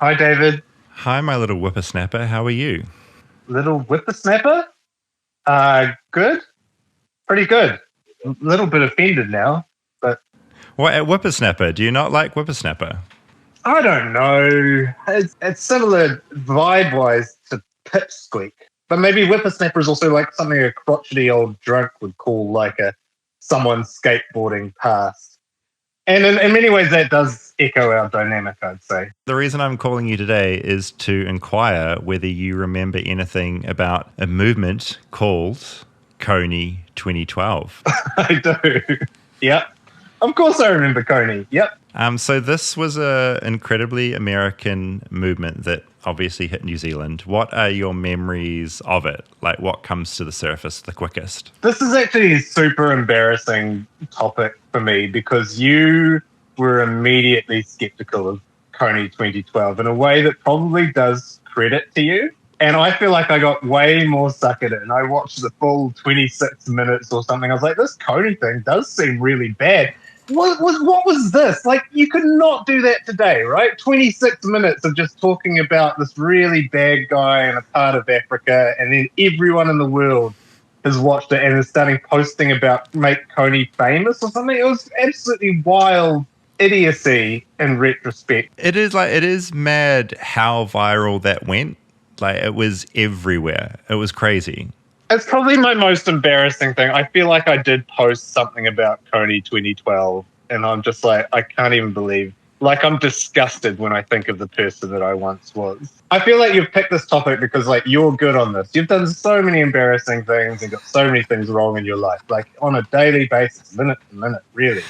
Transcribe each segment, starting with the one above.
Hi, David. Hi, my little whippersnapper. How are you? Little whippersnapper? Good. Pretty good. A little bit offended now, but What, whippersnapper? Do you not like whippersnapper? I don't know. It's similar vibe-wise to pipsqueak. But maybe whippersnapper is also like something a crotchety old drunk would call like someone skateboarding past. And in many ways, that does echo our dynamic, I'd say. The reason I'm calling you today is to inquire whether you remember anything about a movement called Kony 2012. I do. Yep. Of course I remember Kony. Yep. So this was an incredibly American movement that obviously hit New Zealand. What are your memories of it? Like, what comes to the surface the quickest? This is actually a super embarrassing topic for me because you were immediately skeptical of Kony 2012 in a way that probably does credit to you. And I feel like I got way more stuck in it. And I watched the full 26 minutes or something. I was like, this Kony thing does seem really bad. What was this? Like, you could not do that today, right? 26 minutes of just talking about this really bad guy in a part of Africa, and then everyone in the world has watched it and is starting posting about make Kony famous or something. It was absolutely wild idiocy in retrospect. It is mad how viral that went. Like, it was everywhere. It was crazy. It's probably my most embarrassing thing. I feel like I did post something about Kony 2012, and I'm just like, I can't even believe. Like, I'm disgusted when I think of the person that I once was. I feel like you've picked this topic because, like, you're good on this. You've done so many embarrassing things and got so many things wrong in your life, like on a daily basis, minute to minute, really.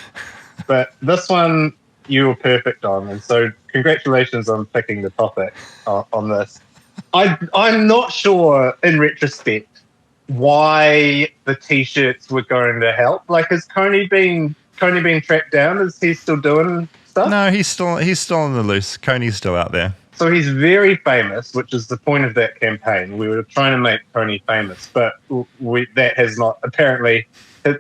But this one, you were perfect on, and so congratulations on picking the topic on this. I'm not sure, in retrospect, why the t-shirts were going to help. Like, has Kony been tracked down? Is he still doing stuff? No, he's still on the loose. Kony's still out there. So he's very famous, which is the point of that campaign. We were trying to make Kony famous, but that has not apparently,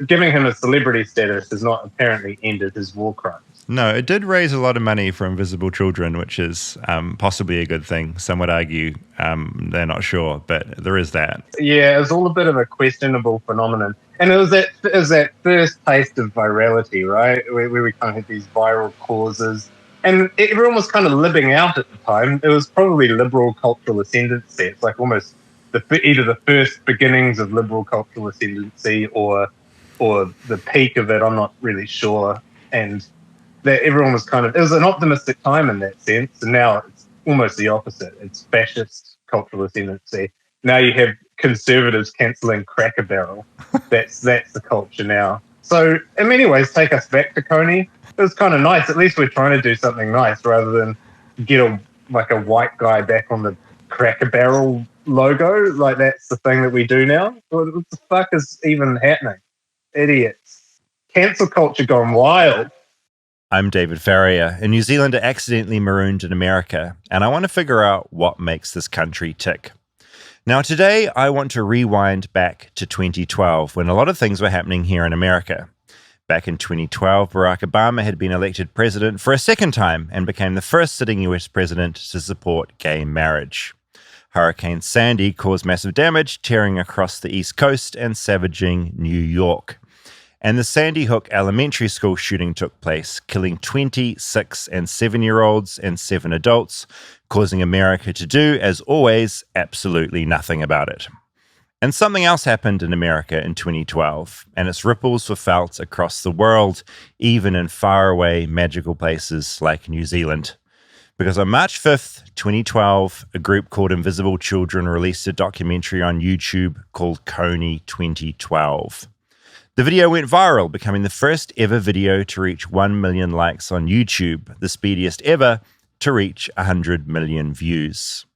giving him a celebrity status has not apparently ended his war crimes. No, it did raise a lot of money for invisible children, which is possibly a good thing. Some would argue they're not sure, but there is that. Yeah, it was all a bit of a questionable phenomenon. And it was that first taste of virality, right? Where we kind of had these viral causes. And everyone was kind of living out at the time. It was probably liberal cultural ascendancy. It's like almost either the first beginnings of liberal cultural ascendancy or the peak of it. I'm not really sure. And that everyone was it was an optimistic time in that sense, and now it's almost the opposite. It's fascist cultural ascendancy. Now you have conservatives cancelling Cracker Barrel. That's the culture now. So in many ways, take us back to Kony. It was kind of nice. At least we're trying to do something nice rather than get a white guy back on the Cracker Barrel logo. Like, that's the thing that we do now. What the fuck is even happening? Idiots. Cancel culture gone wild. I'm David Farrier, a New Zealander accidentally marooned in America, and I want to figure out what makes this country tick. Now, today, I want to rewind back to 2012, when a lot of things were happening here in America. Back in 2012, Barack Obama had been elected president for a second time and became the first sitting US president to support gay marriage. Hurricane Sandy caused massive damage, tearing across the East Coast and savaging New York. And the Sandy Hook Elementary School shooting took place, killing 26 and 7-year-olds and 7 adults, causing America to do, as always, absolutely nothing about it. And something else happened in America in 2012, and its ripples were felt across the world, even in faraway magical places like New Zealand. Because on March 5th, 2012, a group called Invisible Children released a documentary on YouTube called Kony 2012. The video went viral, becoming the first ever video to reach 1 million likes on YouTube, the speediest ever to reach 100 million views.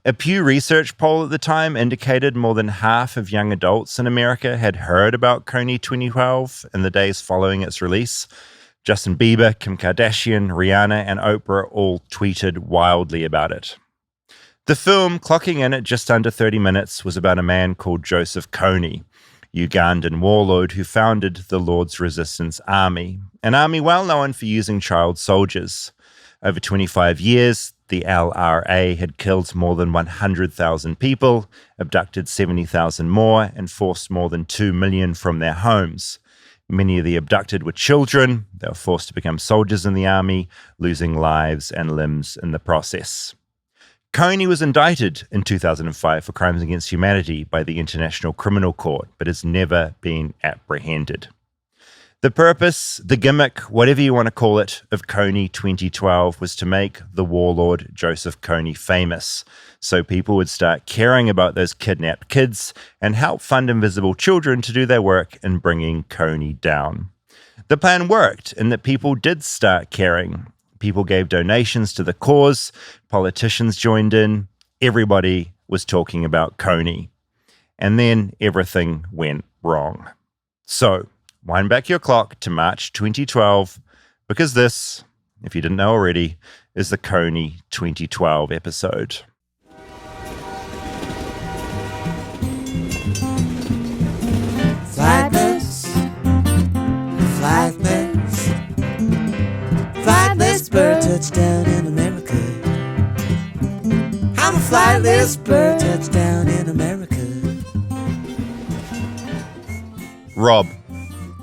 A Pew Research poll at the time indicated more than half of young adults in America had heard about Kony 2012 in the days following its release. Justin Bieber, Kim Kardashian, Rihanna, and Oprah all tweeted wildly about it. The film, clocking in at just under 30 minutes, was about a man called Joseph Kony, Ugandan warlord who founded the Lord's Resistance Army, an army well known for using child soldiers. Over 25 years, the LRA had killed more than 100,000 people, abducted 70,000 more, and forced more than 2 million from their homes. Many of the abducted were children. They were forced to become soldiers in the army, losing lives and limbs in the process. Kony was indicted in 2005 for crimes against humanity by the International Criminal Court, but has never been apprehended. The purpose, the gimmick, whatever you want to call it, of Kony 2012 was to make the warlord Joseph Kony famous, so people would start caring about those kidnapped kids and help fund invisible children to do their work in bringing Kony down. The plan worked in that people did start caring. People gave donations to the cause, politicians joined in, everybody was talking about Kony. And then everything went wrong. So, wind back your clock to March 2012, because this, if you didn't know already, is the Kony 2012 episode. Flightless, flightless, flightless bird touchdown in America. I'm a flightless bird touchdown in America. Rob.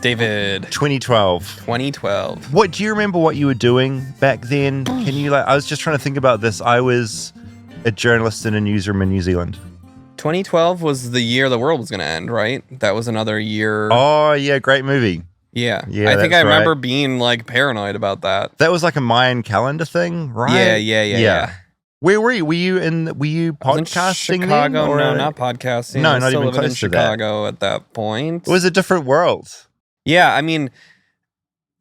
David. 2012. What do you remember what you were doing back then? Can you I was just trying to think about this. I was a journalist in a newsroom in New Zealand. 2012 was the year the world was going to end, right? That was another year. Oh, yeah, great movie. Yeah. Yeah, I think I remember right. being like paranoid about that. That was like a Mayan calendar thing, right? Yeah. Where were you? Were you podcasting then? Chicago? No, not podcasting. No, I was not still even living close in to that. Chicago at that point. It was a different world. Yeah, I mean,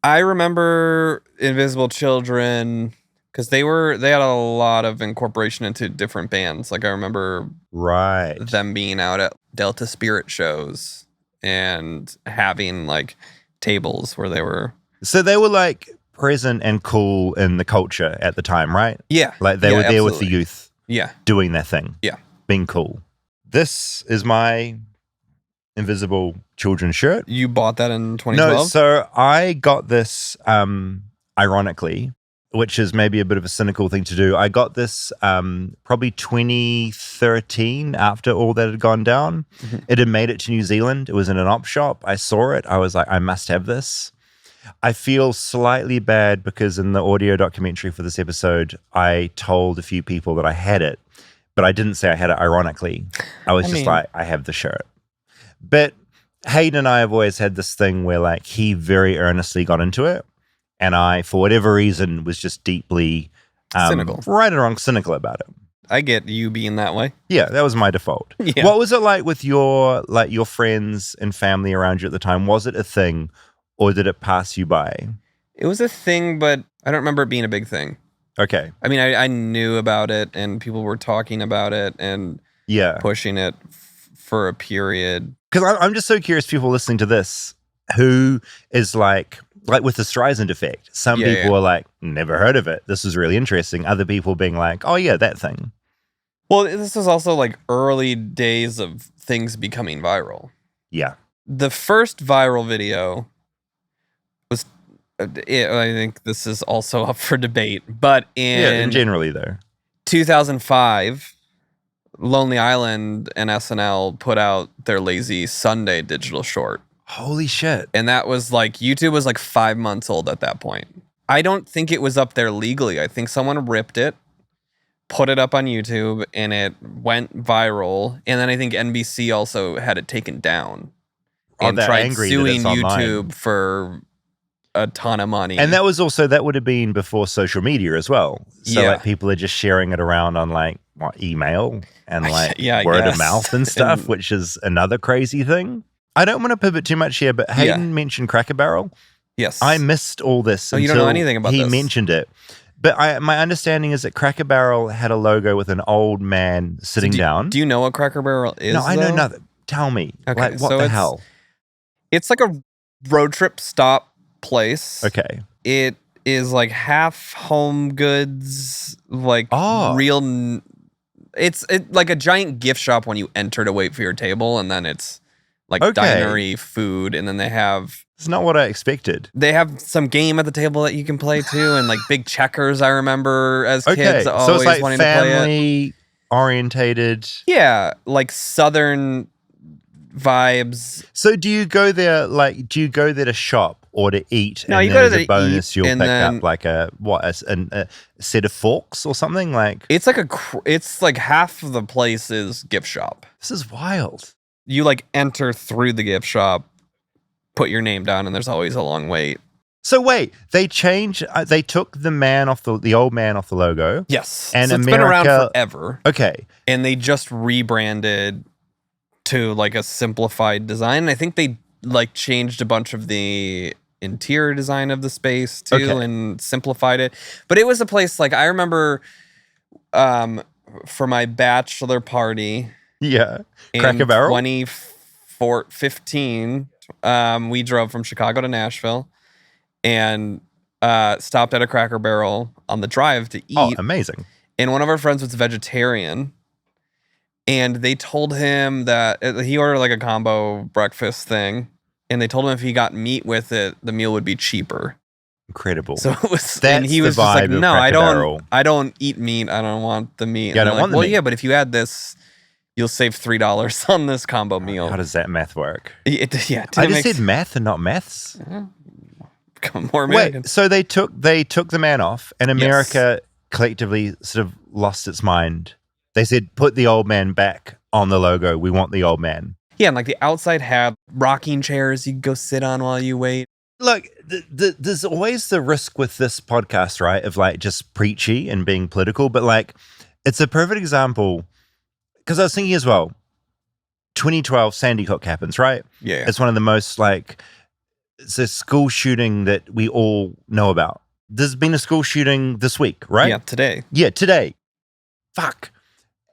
I remember Invisible Children because they had a lot of incorporation into different bands. Like I remember them being out at Delta Spirit shows and having like tables where they were. So they were like present and cool in the culture at the time, right? Yeah. Like they were there with absolutely. the youth. Yeah. Doing their thing. Yeah. Being cool. This is my Invisible Children shirt. You bought that in 2012? No, so I got this ironically, which is maybe a bit of a cynical thing to do. I got this probably 2013 after all that had gone down. Mm-hmm. It had made it to New Zealand. It was in an op shop. I saw it. I was like, I must have this. I feel slightly bad because in the audio documentary for this episode, I told a few people that I had it, but I didn't say I had it ironically. I was like, I have the shirt. But Hayden and I have always had this thing where like he very earnestly got into it. And I, for whatever reason, was just deeply cynical. Right or wrong, cynical about it. I get you being that way. Yeah, that was my default. Yeah. What was it like with your friends and family around you at the time? Was it a thing or did it pass you by? It was a thing, but I don't remember it being a big thing. Okay. I mean, I knew about it and people were talking about it and pushing it for a period. Because I'm just so curious, people listening to this, who is like with the Streisand effect. Some people are like, never heard of it. This is really interesting. Other people being like, oh yeah, that thing. Well, this was also like early days of things becoming viral. Yeah. The first viral video was, I think this is also up for debate, but in generally though, 2005, Lonely Island and SNL put out their Lazy Sunday digital short. Holy shit. And that was like, YouTube was like 5 months old at that point. I don't think it was up there legally. I think someone ripped it, put it up on YouTube, and it went viral. And then I think NBC also had it taken down and tried suing YouTube for a ton of money. And that would have been before social media as well. So like people are just sharing it around on like email and like word of mouth and stuff, which is another crazy thing. I don't want to pivot too much here, but Hayden mentioned Cracker Barrel. Yes. I missed all this until you don't know anything about he this. mentioned it. But my understanding is that Cracker Barrel had a logo with an old man sitting down. Do you know what Cracker Barrel is? No, I know nothing. Tell me. Okay, like, what the hell? It's like a road trip stop place. Okay. It is like half home goods, like real. It's like a giant gift shop when you enter to wait for your table, and then it's like dinery food, and then they have It's not what I expected. They have some game at the table that you can play too, and like big checkers. I remember as Okay, kids so always it's like wanting to play it. family orientated. Yeah, like Southern vibes. So do you go there to shop or to eat? No, and you then go to as a bonus, eat, you'll and pick then- up like a set of forks or something like. It's like it's like half of the place is gift shop. This is wild. You like enter through the gift shop, put your name down, and there's always a long wait. So wait, they changed. They took the man off the old man off the logo. Yes, And so it's been around America- forever, Okay. and they just rebranded to like a simplified design. And I think they like changed a bunch of the interior design of the space too, Okay. and simplified it. But it was a place like I remember for my bachelor party. Yeah. In Cracker Barrel? 2015, we drove from Chicago to Nashville and stopped at a Cracker Barrel on the drive to eat. Oh, amazing. And one of our friends was vegetarian. And they told him that he ordered like a combo breakfast thing. And they told him if he got meat with it, the meal would be cheaper. Incredible. So it was, That's and he was the just like, vibe of no, Cracker Barrel. I don't eat meat. I don't want the meat. Yeah, I And don't they're want like, the well, meat. yeah, but if you add this, you'll save $3 on this combo meal. How does that math work? Yeah, I just said math and not maths. Come more American. Wait, so they took the man off, and America collectively sort of lost its mind. They said, "Put the old man back on the logo. We want the old man." Yeah, and like the outside had rocking chairs you can go sit on while you wait. Look, there's always the risk with this podcast, right? Of like just preachy and being political, but like it's a perfect example because I was thinking as well. 2012 Sandy Hook happens, right? Yeah. It's one of the most like it's a school shooting that we all know about. There's been a school shooting this week, right? Yeah, today. Yeah, today. Fuck.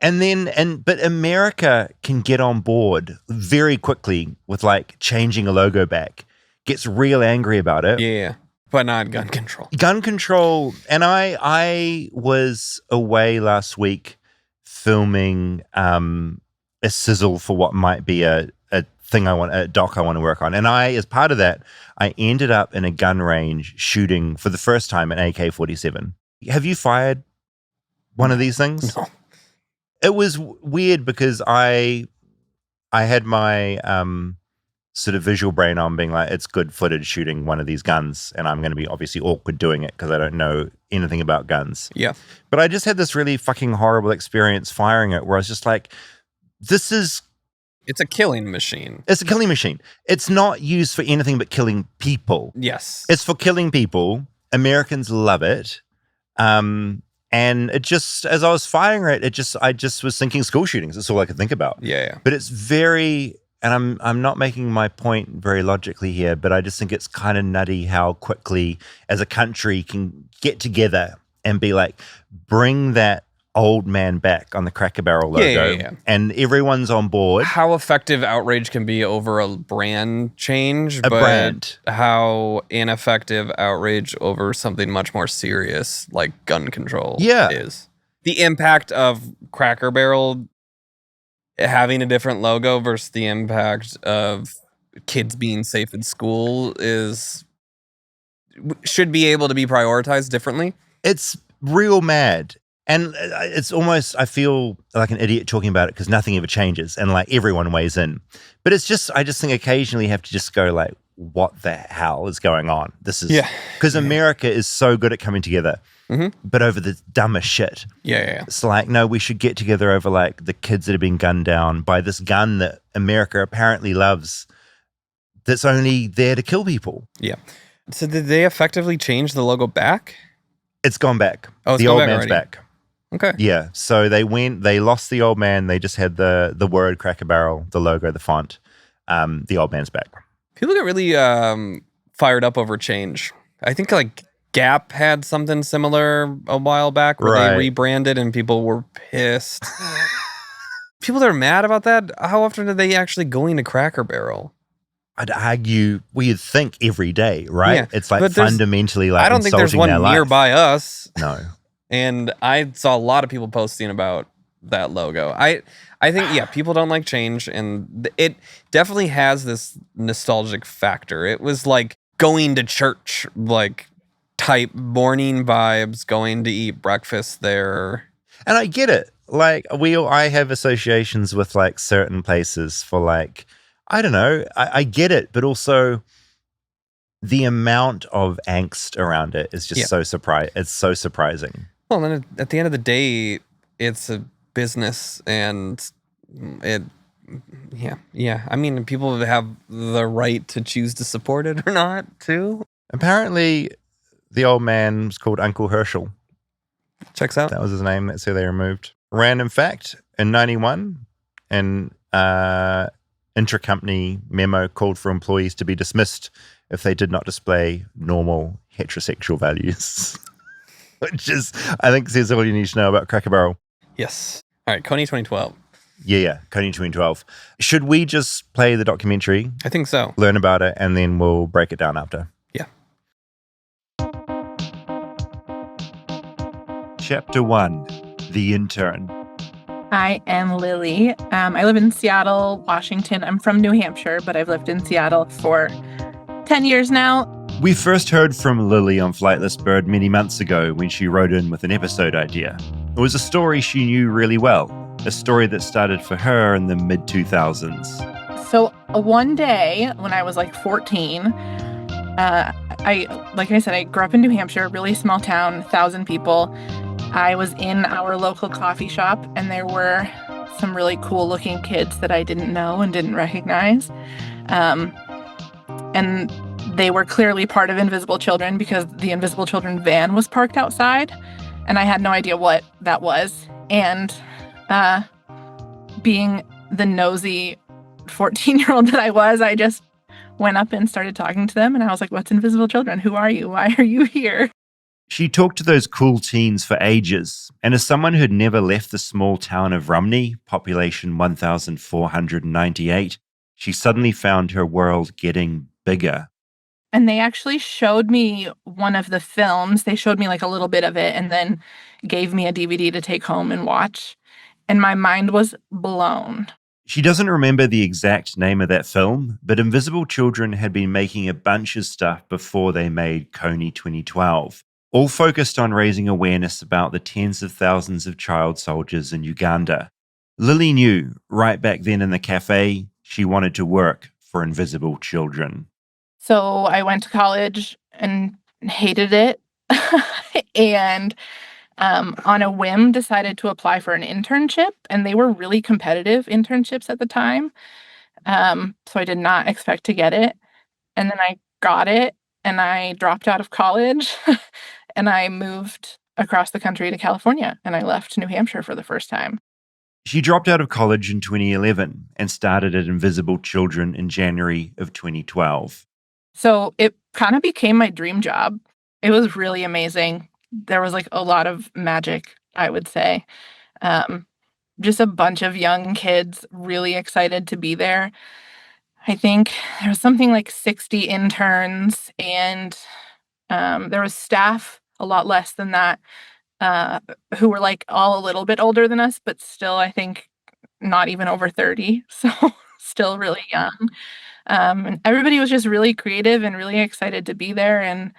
But America can get on board very quickly with like changing a logo back. Gets real angry about it. Yeah. But not gun control. Gun control. And I was away last week filming a sizzle for what might be a doc I want to work on. And as part of that, I ended up in a gun range shooting for the first time an AK-47. Have you fired one of these things? No. It was weird because I had my sort of visual brain on being like, it's good footage shooting one of these guns, and I'm going to be obviously awkward doing it because I don't know anything about guns. Yeah. But I just had this really fucking horrible experience firing it where I was just like, It's a killing machine. it's a killing machine. It's not used for anything but killing people. Yes. It's for killing people. Americans love it. And it just, as I was firing it, I just was thinking school shootings. That's all I could think about. Yeah. But it's very, and I'm not making my point very logically here, but I just think it's kind of nutty how quickly as a country can get together and be like, bring that old man back on the Cracker Barrel logo. Yeah. And everyone's on board. How effective outrage can be over a brand change, but brand. how ineffective outrage over something much more serious like gun control is. The impact of Cracker Barrel having a different logo versus the impact of kids being safe in school should be able to be prioritized differently. It's real mad. And it's almost, I feel like an idiot talking about it because nothing ever changes and like everyone weighs in. But it's just, I just think occasionally you have to just go like, what the hell is going on? This is, because America is so good at coming together, but over the dumbest shit. Yeah. It's like, no, we should get together over like the kids that have been gunned down by this gun that America apparently loves that's only there to kill people. Yeah. So did they effectively change the logo back? It's gone back. Oh, it's the gone old back man's already. back. Okay. Yeah. So they lost the old man. They just had the word Cracker Barrel, the logo, the font. The old man's back. People get really fired up over change. I think like Gap had something similar a while back where they rebranded and people were pissed. People that are mad about that, how often are they actually going to Cracker Barrel? I'd argue you'd think every day, right? Yeah, it's like but fundamentally like I don't think there's insulting one their life. nearby us. No. And I saw a lot of people posting about that logo. I think, yeah, people don't like change, and it definitely has this nostalgic factor. It was like going to church, like type morning vibes, going to eat breakfast there. And I get it. Like I have associations with like certain places for like, I don't know, I get it, but also the amount of angst around it is just it's so surprising. Well, then at the end of the day, it's a business, and I mean, people have the right to choose to support it or not, too. Apparently, the old man was called Uncle Herschel. Checks out. That was his name. That's who they removed. Random fact, in 91, an intra-company memo called for employees to be dismissed if they did not display normal heterosexual values. Which is, I think, says all you need to know about Cracker Barrel. Yes. All right, Kony 2012. Yeah, Kony 2012. Should we just play the documentary? I think so. Learn about it, and then we'll break it down after. Yeah. Chapter 1, The Intern. I am Lily. I live in Seattle, Washington. I'm from New Hampshire, but I've lived in Seattle for 10 years now. We first heard from Lily on Flightless Bird many months ago when she wrote in with an episode idea. It was a story she knew really well, a story that started for her in the mid-2000s. So one day when I was like 14, like I said, I grew up in New Hampshire, a really small town, 1,000 people. I was in our local coffee shop, and there were some really cool-looking kids that I didn't know and didn't recognize. And they were clearly part of Invisible Children because the Invisible Children van was parked outside, and I had no idea what that was. And being the nosy 14-year-old that I was, I just went up and started talking to them, and I was like, "What's Invisible Children? Who are you? Why are you here?" She talked to those cool teens for ages, and as someone who'd never left the small town of Rumney, population 1,498, she suddenly found her world getting bigger. And they actually showed me one of the films. They showed me like a little bit of it and then gave me a DVD to take home and watch. And my mind was blown. She doesn't remember the exact name of that film, but Invisible Children had been making a bunch of stuff before they made Kony 2012, all focused on raising awareness about the tens of thousands of child soldiers in Uganda. Lily knew, right back then in the cafe, she wanted to work for Invisible Children. So I went to college and hated it. And on a whim, decided to apply for an internship. And they were really competitive internships at the time. So I did not expect to get it. And then I got it, and I dropped out of college. And I moved across the country to California, and I left New Hampshire for the first time. She dropped out of college in 2011 and started at Invisible Children in January of 2012. So it kind of became my dream job. It was really amazing. There was like a lot of magic, I would say. Just a bunch of young kids really excited to be there. I think there was something like 60 interns, and there was staff, a lot less than that, who were like all a little bit older than us, but still, I think, not even over 30. So still really young. And everybody was just really creative and really excited to be there. And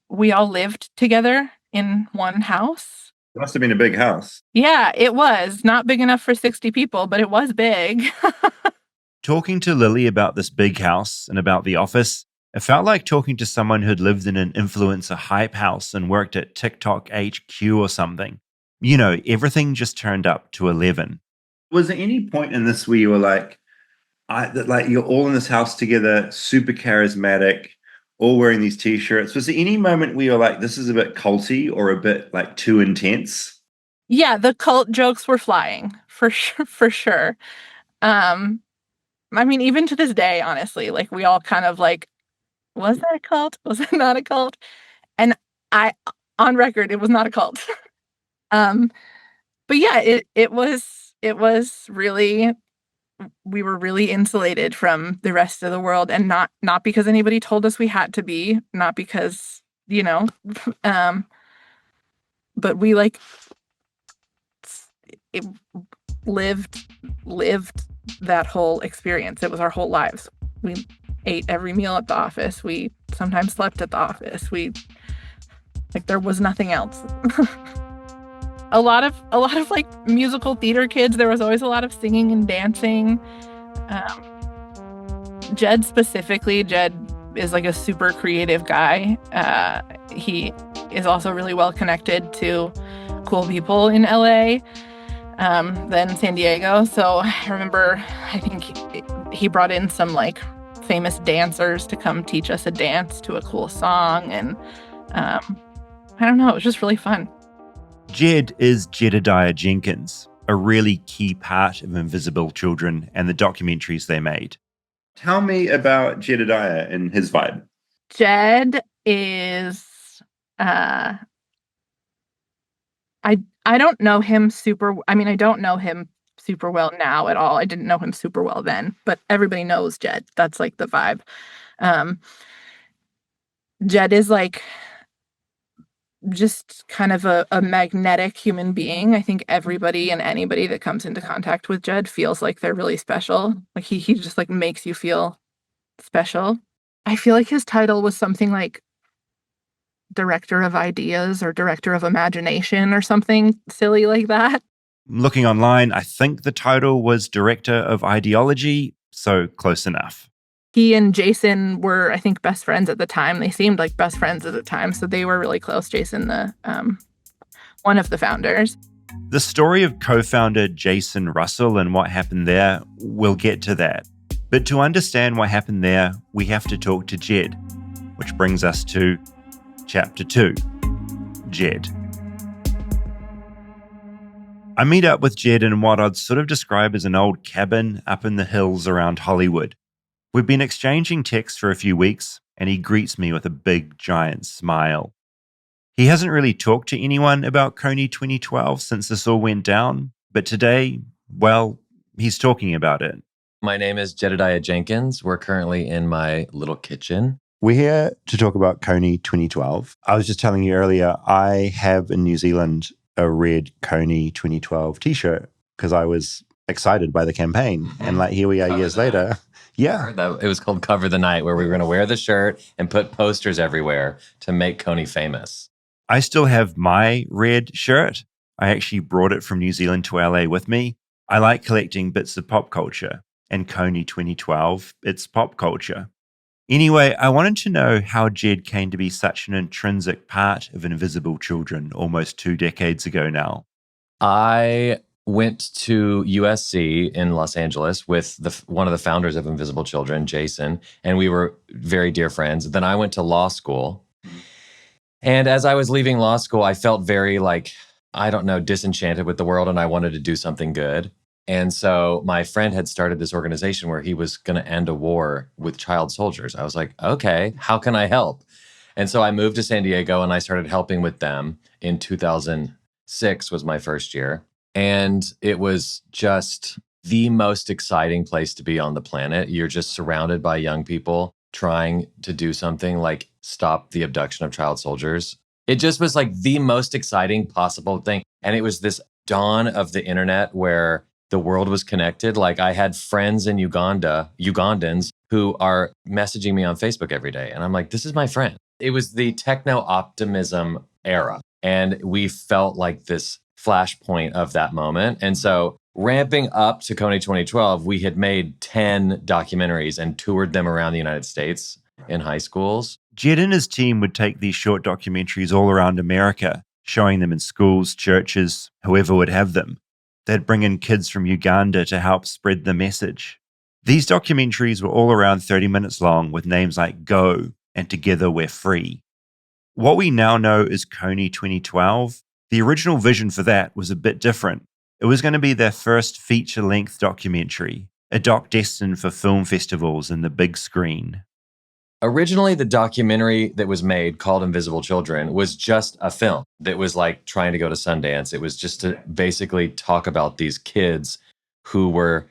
we all lived together in one house. It must have been a big house. Yeah, it was. Not big enough for 60 people, but it was big. Talking to Lily about this big house and about the office, it felt like talking to someone who'd lived in an influencer hype house and worked at TikTok HQ or something. You know, everything just turned up to 11. Was there any point in this where you were like, you're all in this house together, super charismatic, all wearing these t-shirts? Was there any moment where you're like, this is a bit culty or a bit like too intense? Yeah, the cult jokes were flying for sure. I mean, even to this day, honestly, like we all kind of like, was that a cult? Was it not a cult? And on record, it was not a cult. But yeah, it was really, we were really insulated from the rest of the world, and not because anybody told us we had to be, not because, but we like, lived that whole experience. It was our whole lives. We ate every meal at the office. We sometimes slept at the office. There was nothing else. a lot of like musical theater kids. There was always a lot of singing and dancing. Jed specifically, Jed is like a super creative guy. He is also really well connected to cool people in LA than San Diego. So I remember, I think he brought in some like famous dancers to come teach us a dance to a cool song. And I don't know, it was just really fun. Jed is Jedidiah Jenkins, a really key part of Invisible Children and the documentaries they made. Tell me about Jedidiah and his vibe. Jed is I don't know him I don't know him super well now at all. I didn't know him super well then, but everybody knows Jed. That's like the vibe. Jed is like just kind of a magnetic human being. I think everybody and anybody that comes into contact with Jed feels like they're really special. Like he just like makes you feel special. I feel like his title was something like director of ideas or director of imagination or something silly like that. Looking online, I think the title was director of ideology, so close enough. He and Jason were, I think, best friends at the time. They seemed like best friends at the time, so they were really close. Jason, one of the founders. The story of co-founder Jason Russell and what happened there, we'll get to that. But to understand what happened there, we have to talk to Jed, which brings us to Chapter 2, Jed. I meet up with Jed in what I'd sort of describe as an old cabin up in the hills around Hollywood. We've been exchanging texts for a few weeks, and he greets me with a big, giant smile. He hasn't really talked to anyone about Kony 2012 since this all went down, but today, well, he's talking about it. My name is Jedidiah Jenkins. We're currently in my little kitchen. We're here to talk about Kony 2012. I was just telling you earlier, I have in New Zealand a red Kony 2012 t-shirt because I was excited by the campaign. And like here we are years later. Yeah. It was called Cover the Night, where we were going to wear the shirt and put posters everywhere to make Kony famous. I still have my red shirt. I actually brought it from New Zealand to LA with me. I like collecting bits of pop culture. And Kony 2012, it's pop culture. Anyway, I wanted to know how Jed came to be such an intrinsic part of Invisible Children almost 2 decades ago now. I went to USC in Los Angeles with one of the founders of Invisible Children, Jason, and we were very dear friends. Then I went to law school. And as I was leaving law school, I felt very disenchanted with the world, and I wanted to do something good. And so my friend had started this organization where he was going to end a war with child soldiers. I was like, okay, how can I help? And so I moved to San Diego and I started helping with them in 2006 was my first year. And it was just the most exciting place to be on the planet. You're just surrounded by young people trying to do something like stop the abduction of child soldiers. It just was like the most exciting possible thing. And it was this dawn of the internet where the world was connected. Like I had friends in Ugandans who are messaging me on Facebook every day. And I'm like, this is my friend. It was the techno-optimism era. And we felt like this flashpoint of that moment. And so ramping up to Kony 2012, we had made 10 documentaries and toured them around the United States in high schools. Jed and his team would take these short documentaries all around America, showing them in schools, churches, whoever would have them. They'd bring in kids from Uganda to help spread the message. These documentaries were all around 30 minutes long with names like Go and Together We're Free. What we now know is Kony 2012. The original vision for that was a bit different. It was going to be their first feature-length documentary, a doc destined for film festivals and the big screen. Originally, the documentary that was made called Invisible Children was just a film that was like trying to go to Sundance. It was just to basically talk about these kids who were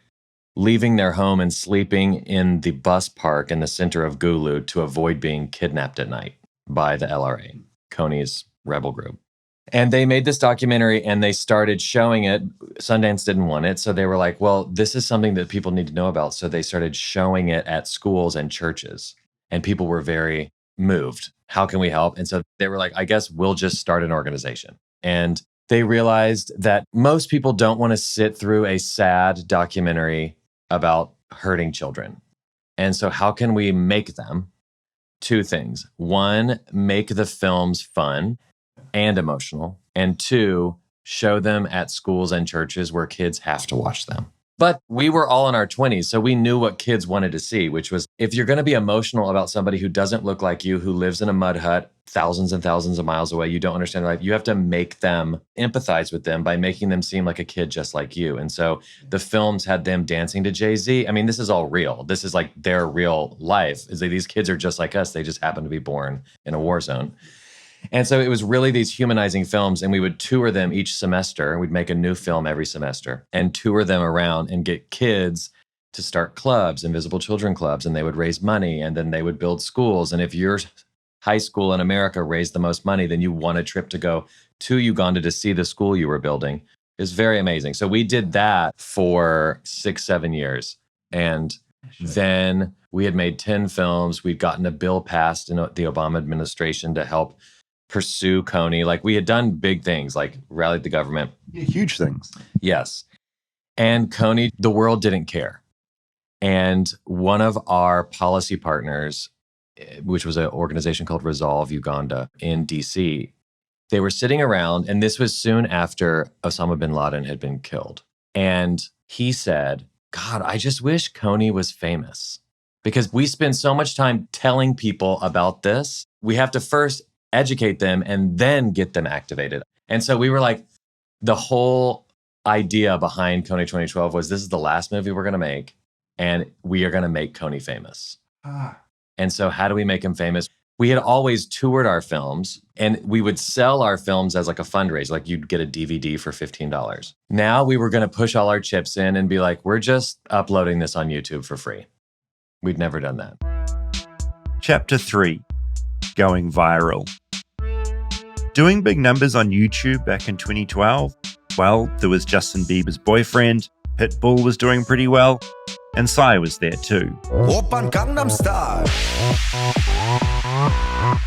leaving their home and sleeping in the bus park in the center of Gulu to avoid being kidnapped at night by the LRA, Kony's rebel group. And they made this documentary and they started showing it. Sundance didn't want it. So they were like, well, this is something that people need to know about. So they started showing it at schools and churches. And people were very moved. How can we help? And so they were like, I guess we'll just start an organization. And they realized that most people don't want to sit through a sad documentary about hurting children. And so how can we make them? Two things. One, make the films fun and emotional. And two, show them at schools and churches where kids have to watch them. But we were all in our 20s, so we knew what kids wanted to see, which was if you're going to be emotional about somebody who doesn't look like you, who lives in a mud hut thousands and thousands of miles away, you don't understand life, you have to make them empathize with them by making them seem like a kid just like you. And so the films had them dancing to Jay-Z. I mean, this is all real. This is like their real life. Is that these kids are just like us. They just happen to be born in a war zone. And so it was really these humanizing films, and we would tour them each semester. We'd make a new film every semester and tour them around and get kids to start clubs, invisible children clubs, and they would raise money, and then they would build schools. And if your high school in America raised the most money, then you won a trip to go to Uganda to see the school you were building. It was very amazing. So we did that for 6-7 years. And then we had made 10 films. We'd gotten a bill passed in the Obama administration to help pursue Kony. Like we had done big things, like rallied the government. Yeah, huge things. Yes. And Kony, the world didn't care. And one of our policy partners, which was an organization called Resolve Uganda in DC, they were sitting around, and this was soon after Osama bin Laden had been killed. And he said, God, I just wish Kony was famous because we spend so much time telling people about this. We have to first educate them and then get them activated. And so we were like, the whole idea behind Kony 2012 was this is the last movie we're going to make, and we are going to make Kony famous. And so how do we make him famous? We had always toured our films, and we would sell our films as like a fundraiser. Like you'd get a DVD for $15. Now we were going to push all our chips in and be like, we're just uploading this on YouTube for free. We'd never done that. Chapter 3, Going Viral. Doing big numbers on YouTube back in 2012? Well, there was Justin Bieber's boyfriend, Pitbull was doing pretty well, and Psy was there too.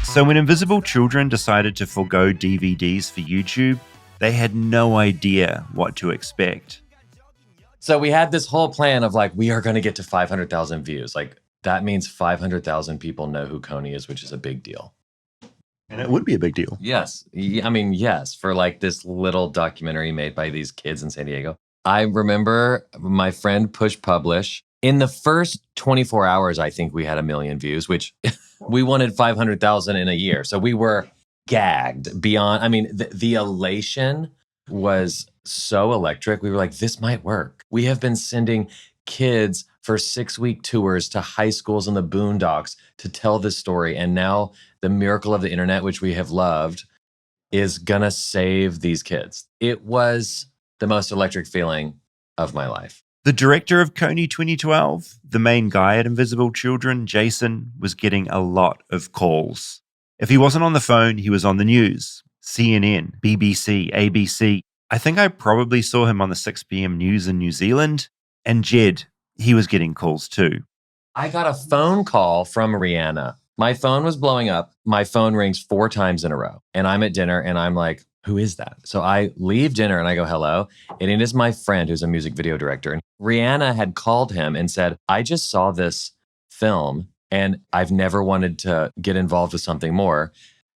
So when Invisible Children decided to forgo DVDs for YouTube, they had no idea what to expect. So we had this whole plan of like, we are going to get to 500,000 views. Like that means 500,000 people know who Kony is, which is a big deal. And it would be a big deal. Yes. I mean, yes, for like this little documentary made by these kids in San Diego. I remember my friend push publish. In the first 24 hours, I think we had 1 million views, which we wanted 500,000 in a year. So we were gagged beyond. I mean, the elation was so electric. We were like, this might work. We have been sending kids for 6-week tours to high schools in the boondocks to tell this story. And now the miracle of the internet, which we have loved, is gonna save these kids. It was the most electric feeling of my life. The director of Kony 2012, the main guy at Invisible Children, Jason, was getting a lot of calls. If he wasn't on the phone, he was on the news. CNN, BBC, ABC. I think I probably saw him on the 6 p.m. news in New Zealand. And Jed, he was getting calls too. I got a phone call from Rihanna. My phone was blowing up. My phone rings 4 times in a row. And I'm at dinner and I'm like, who is that? So I leave dinner and I go, hello. And it is my friend who's a music video director. And Rihanna had called him and said, I just saw this film and I've never wanted to get involved with something more.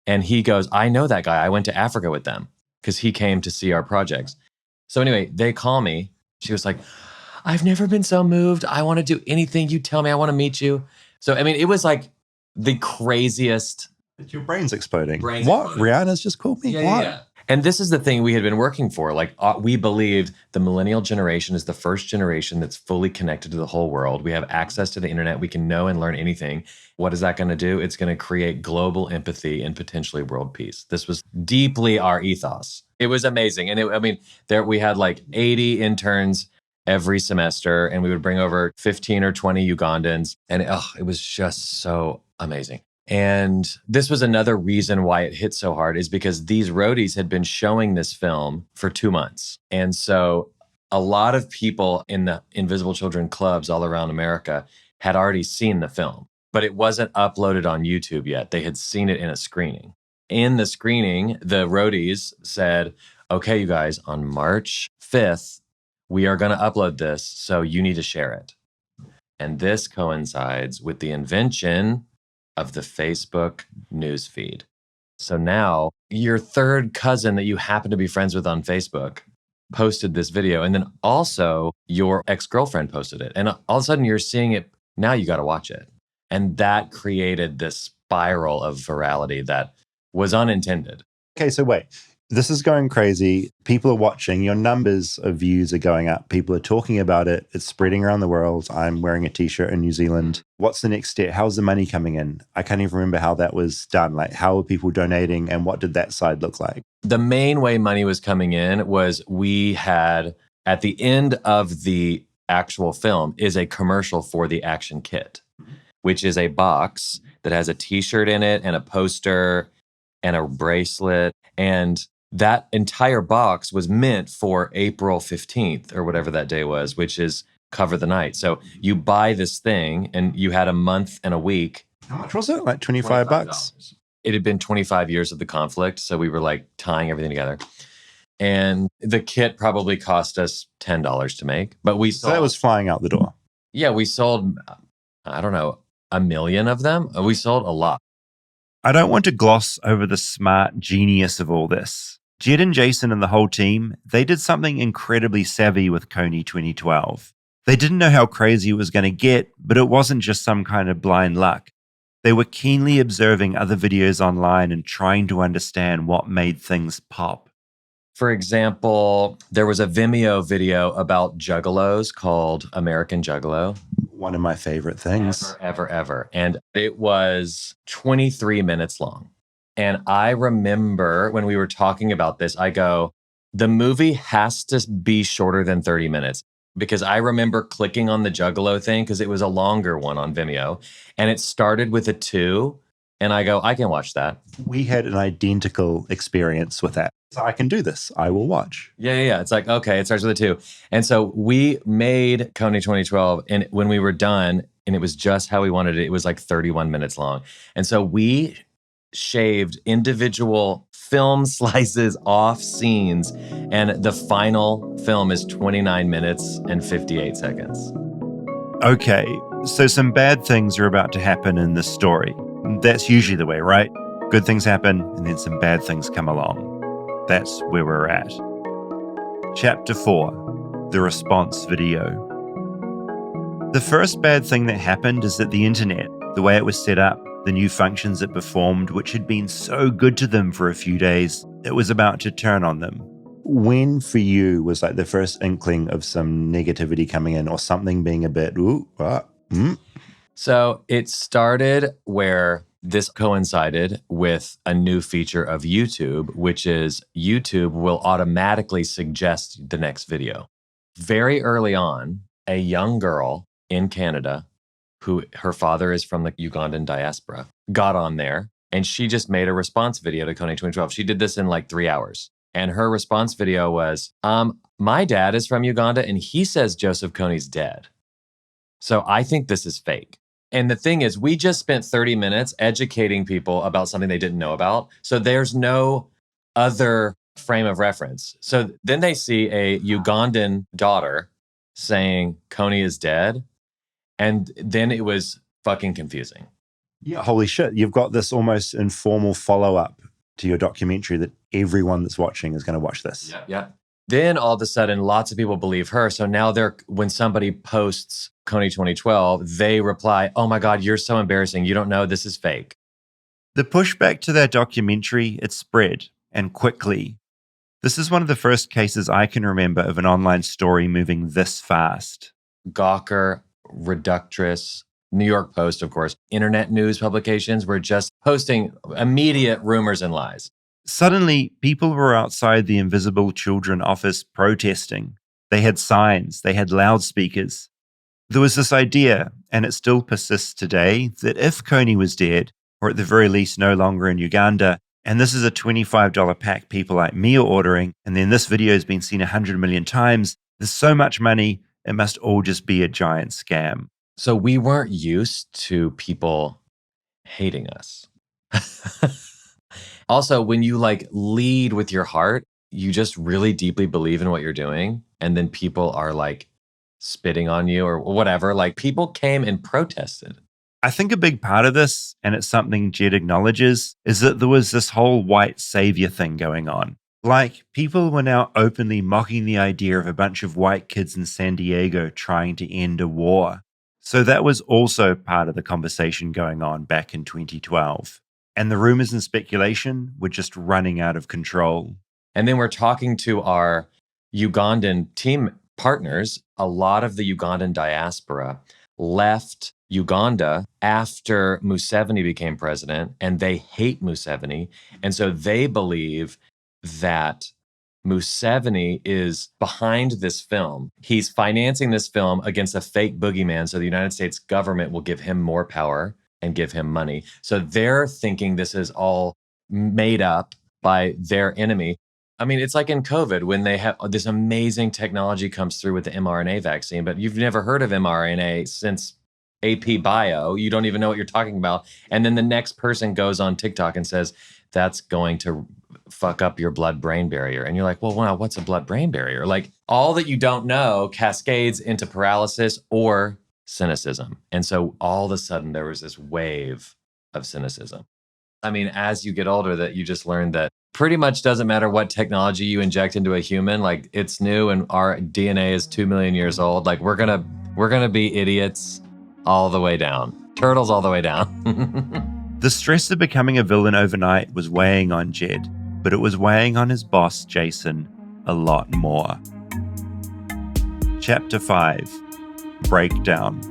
And he goes, I know that guy. I went to Africa with them because he came to see our projects. So anyway, they call me. She was like, I've never been so moved. I want to do anything you tell me. I want to meet you. So, I mean, it was like the craziest. Your brain's exploding. Brain's what? exploding. Rihanna's just called me? What? Yeah. And this is the thing we had been working for. Like, we believed the millennial generation is the first generation that's fully connected to the whole world. We have access to the internet. We can know and learn anything. What is that going to do? It's going to create global empathy and potentially world peace. This was deeply our ethos. It was amazing. And there we had like 80 interns every semester, and we would bring over 15 or 20 Ugandans. And it was just so amazing. And this was another reason why it hit so hard, is because these roadies had been showing this film for 2 months. And so a lot of people in the Invisible Children clubs all around America had already seen the film, but it wasn't uploaded on YouTube yet. They had seen it in a screening. In the screening, the roadies said, okay, you guys, on March 5th, we are going to upload this, so you need to share it. And this coincides with the invention of the Facebook newsfeed. So now your third cousin that you happen to be friends with on Facebook posted this video, and then also your ex-girlfriend posted it. And all of a sudden you're seeing it. Now you got to watch it. And that created this spiral of virality that was unintended. Okay, so wait. This is going crazy. People are watching. Your numbers of views are going up. People are talking about it. It's spreading around the world. I'm wearing a t-shirt in New Zealand. What's the next step? How's the money coming in? I can't even remember how that was done. Like, how are people donating and what did that side look like? The main way money was coming in was we had, at the end of the actual film, is a commercial for the action kit, which is a box that has a t-shirt in it and a poster and a bracelet. And that entire box was meant for April 15th or whatever that day was, which is Cover the Night. So you buy this thing and you had a month and a week. How much was it? Like 25 bucks? It had been 25 years of the conflict. So we were like tying everything together. And the kit probably cost us $10 to make, but we sold. So that was flying out the door. Yeah, we sold, I don't know, 1 million of them. We sold a lot. I don't want to gloss over the smart genius of all this. Jed and Jason and the whole team, they did something incredibly savvy with Kony 2012. They didn't know how crazy it was going to get, but it wasn't just some kind of blind luck. They were keenly observing other videos online and trying to understand what made things pop. For example, there was a Vimeo video about juggalos called American Juggalo. One of my favorite things. Ever. And it was 23 minutes long. And I remember when we were talking about this, I go, the movie has to be shorter than 30 minutes. Because I remember clicking on the Juggalo thing because it was a longer one on Vimeo. And it started with a 2. And I go, I can watch that. We had an identical experience with that. So I can do this. I will watch. Yeah. It's like, okay, it starts with a 2. And so we made Kony 2012. And when we were done, and it was just how we wanted it, it was like 31 minutes long. And so we shaved individual film slices off scenes. And the final film is 29 minutes and 58 seconds. Okay, so some bad things are about to happen in this story. That's usually the way, right? Good things happen, and then some bad things come along. That's where we're at. Chapter 4, The Response Video. The first bad thing that happened is that the internet, the way it was set up, the new functions it performed, which had been so good to them for a few days, it was about to turn on them. When for you was like the first inkling of some negativity coming in or something being a bit, So it started where this coincided with a new feature of YouTube, which is YouTube will automatically suggest the next video. Very early on, a young girl in Canada, who her father is from the Ugandan diaspora, got on there and she just made a response video to Kony 2012. She did this in like 3 hours. And her response video was, my dad is from Uganda and he says Joseph Kony's dead. So I think this is fake. And the thing is, we just spent 30 minutes educating people about something they didn't know about. So there's no other frame of reference. So then they see a Ugandan daughter saying Kony is dead. And then it was fucking confusing. Yeah, holy shit. You've got this almost informal follow-up to your documentary that everyone that's watching is going to watch this. Yeah. Then all of a sudden, lots of people believe her. So now when somebody posts Kony 2012, they reply, oh my God, you're so embarrassing. You don't know, this is fake. The pushback to that documentary, it spread, and quickly. This is one of the first cases I can remember of an online story moving this fast. Gawker, Reductress, New York Post, of course, internet news publications were just posting immediate rumors and lies. Suddenly, people were outside the Invisible Children office protesting. They had signs, they had loudspeakers. There was this idea, and it still persists today, that if Kony was dead, or at the very least no longer in Uganda. And this is a $25 pack people like me are ordering. And then this video has been seen 100 million times. There's so much money, it must all just be a giant scam. So we weren't used to people hating us. Also, when you like lead with your heart, you just really deeply believe in what you're doing. And then people are like spitting on you or whatever. Like people came and protested. I think a big part of this, and it's something Jed acknowledges, is that there was this whole white savior thing going on. Like, people were now openly mocking the idea of a bunch of white kids in San Diego trying to end a war. So that was also part of the conversation going on back in 2012. And the rumors and speculation were just running out of control. And then we're talking to our Ugandan team partners. A lot of the Ugandan diaspora left Uganda after Museveni became president, and they hate Museveni. And so they believe that Museveni is behind this film. He's financing this film against a fake boogeyman, so the United States government will give him more power and give him money. So they're thinking this is all made up by their enemy. I mean, it's like in COVID when they have this amazing technology comes through with the mRNA vaccine, but you've never heard of mRNA since AP Bio. You don't even know what you're talking about. And then the next person goes on TikTok and says, that's going to fuck up your blood-brain barrier. And you're like, well, wow, what's a blood-brain barrier? Like all that you don't know cascades into paralysis or cynicism. And so all of a sudden there was this wave of cynicism. I mean, as you get older, that you just learn that pretty much doesn't matter what technology you inject into a human, like it's new and our DNA is 2 million years old. Like we're gonna be idiots all the way down. Turtles all the way down. The stress of becoming a villain overnight was weighing on Jed, but it was weighing on his boss, Jason, a lot more. Chapter 5. Breakdown.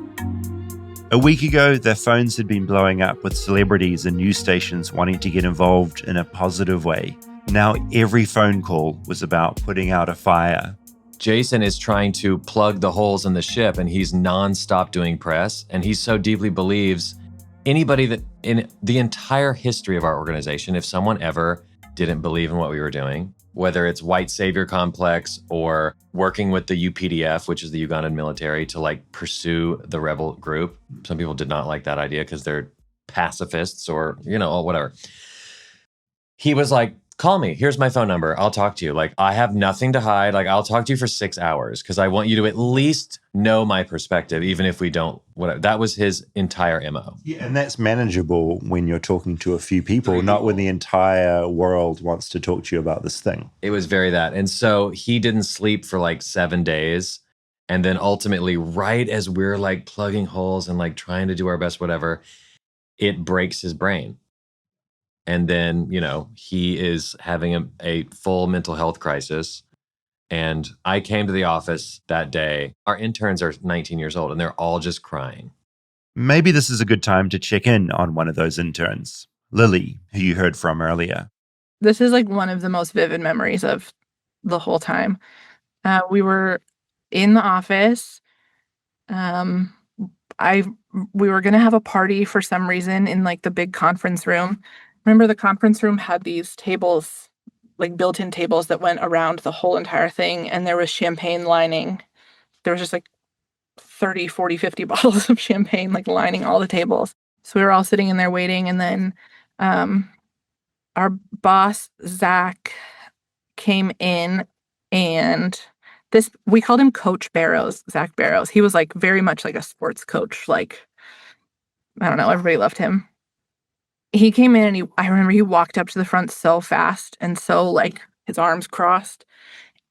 A week ago, their phones had been blowing up with celebrities and news stations wanting to get involved in a positive way. Now every phone call was about putting out a fire. Jason is trying to plug the holes in the ship, and he's nonstop doing press. And he so deeply believes anybody that in the entire history of our organization, if someone ever didn't believe in what we were doing, whether it's white savior complex or working with the UPDF, which is the Ugandan military, to like pursue the rebel group. Some people did not like that idea because they're pacifists or, whatever. He was like, call me. Here's my phone number. I'll talk to you. Like, I have nothing to hide. Like, I'll talk to you for 6 hours because I want you to at least know my perspective, even if we don't, whatever. That was his entire MO. Yeah, and that's manageable when you're talking to a few people, not when the entire world wants to talk to you about this thing. It was very that. And so he didn't sleep for like 7 days. And then ultimately, right as we're like plugging holes and like trying to do our best, whatever, it breaks his brain. And then, he is having a full mental health crisis. And I came to the office that day. Our interns are 19 years old and they're all just crying. Maybe this is a good time to check in on one of those interns, Lilly, who you heard from earlier. This is like one of the most vivid memories of the whole time. We were in the office. We were going to have a party for some reason in like the big conference room. Remember, the conference room had these tables, like built-in tables that went around the whole entire thing, and there was champagne lining. There was just like 30, 40, 50 bottles of champagne like lining all the tables. So we were all sitting in there waiting, and then our boss, Zach, came in, and we called him Coach Barrows, Zach Barrows. He was like very much like a sports coach. Like, I don't know, everybody loved him. He came in and I remember he walked up to the front so fast and so like his arms crossed,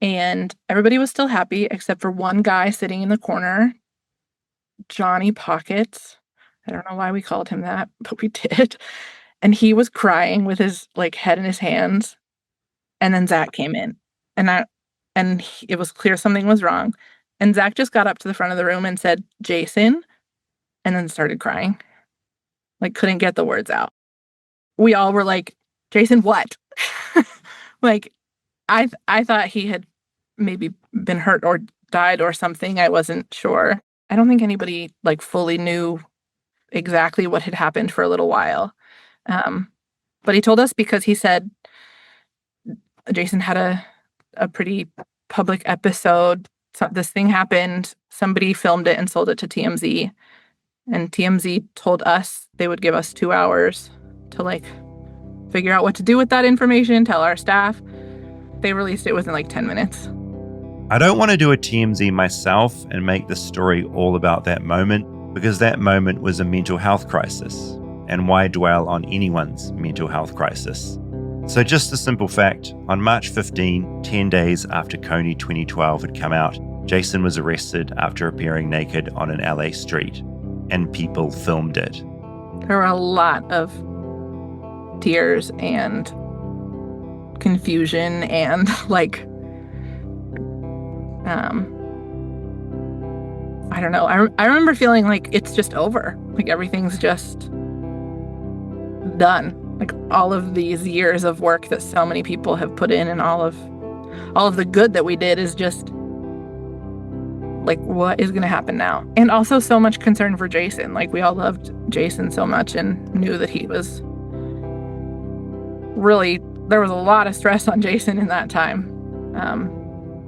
and everybody was still happy except for one guy sitting in the corner, Johnny Pockets. I don't know why we called him that, but we did. And he was crying with his like head in his hands. And then Zach came in, and it was clear something was wrong. And Zach just got up to the front of the room and said, "Jason," and then started crying. Like, couldn't get the words out. We all were like, "Jason, what?" Like, I thought he had maybe been hurt or died or something. I wasn't sure. I don't think anybody like fully knew exactly what had happened for a little while. But he told us because he said Jason had a pretty public episode. So this thing happened. Somebody filmed it and sold it to TMZ. And TMZ told us they would give us 2 hours to like figure out what to do with that information, tell our staff. They released it within like 10 minutes. I don't want to do a TMZ myself and make the story all about that moment, because that moment was a mental health crisis. And why dwell on anyone's mental health crisis? So just a simple fact, on March 15, 10 days after Kony 2012 had come out, Jason was arrested after appearing naked on an LA street, and people filmed it. There were a lot of tears and confusion and like, I don't know. I remember feeling like it's just over. Like everything's just done. Like all of these years of work that so many people have put in and all of the good that we did is just like, what is going to happen now? And also so much concern for Jason. Like we all loved Jason so much and knew that he was really, there was a lot of stress on Jason in that time.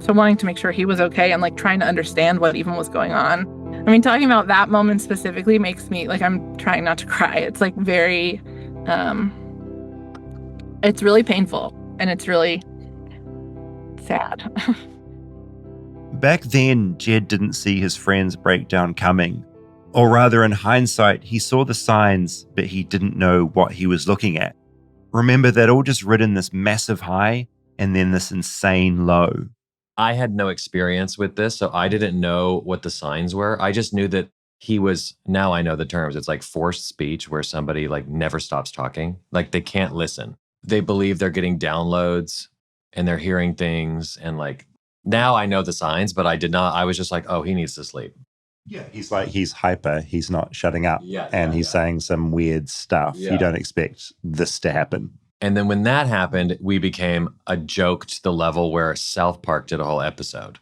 So wanting to make sure he was okay and like trying to understand what even was going on. I mean, talking about that moment specifically makes me like, I'm trying not to cry. It's like very, it's really painful and it's really sad. Back then, Jed didn't see his friend's breakdown coming. Or rather, in hindsight, he saw the signs, but he didn't know what he was looking at. Remember, they'd all just ridden this massive high and then this insane low. I had no experience with this, so I didn't know what the signs were. I just knew that he was, now I know the terms. It's like forced speech where somebody like never stops talking. Like they can't listen. They believe they're getting downloads and they're hearing things. And like, now I know the signs, but I did not. I was just like, oh, he needs to sleep. Yeah, he's hyper. He's not shutting up. He's saying some weird stuff. Yeah. You don't expect this to happen. And then when that happened, we became a joke to the level where South Park did a whole episode.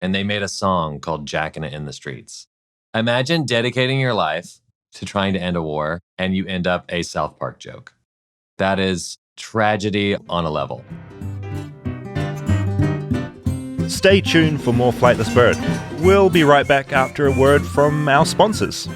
And they made a song called Jackin' It in the Streets. Imagine dedicating your life to trying to end a war and you end up a South Park joke. That is tragedy on a level. Stay tuned for more Flightless Bird. We'll be right back after a word from our sponsors.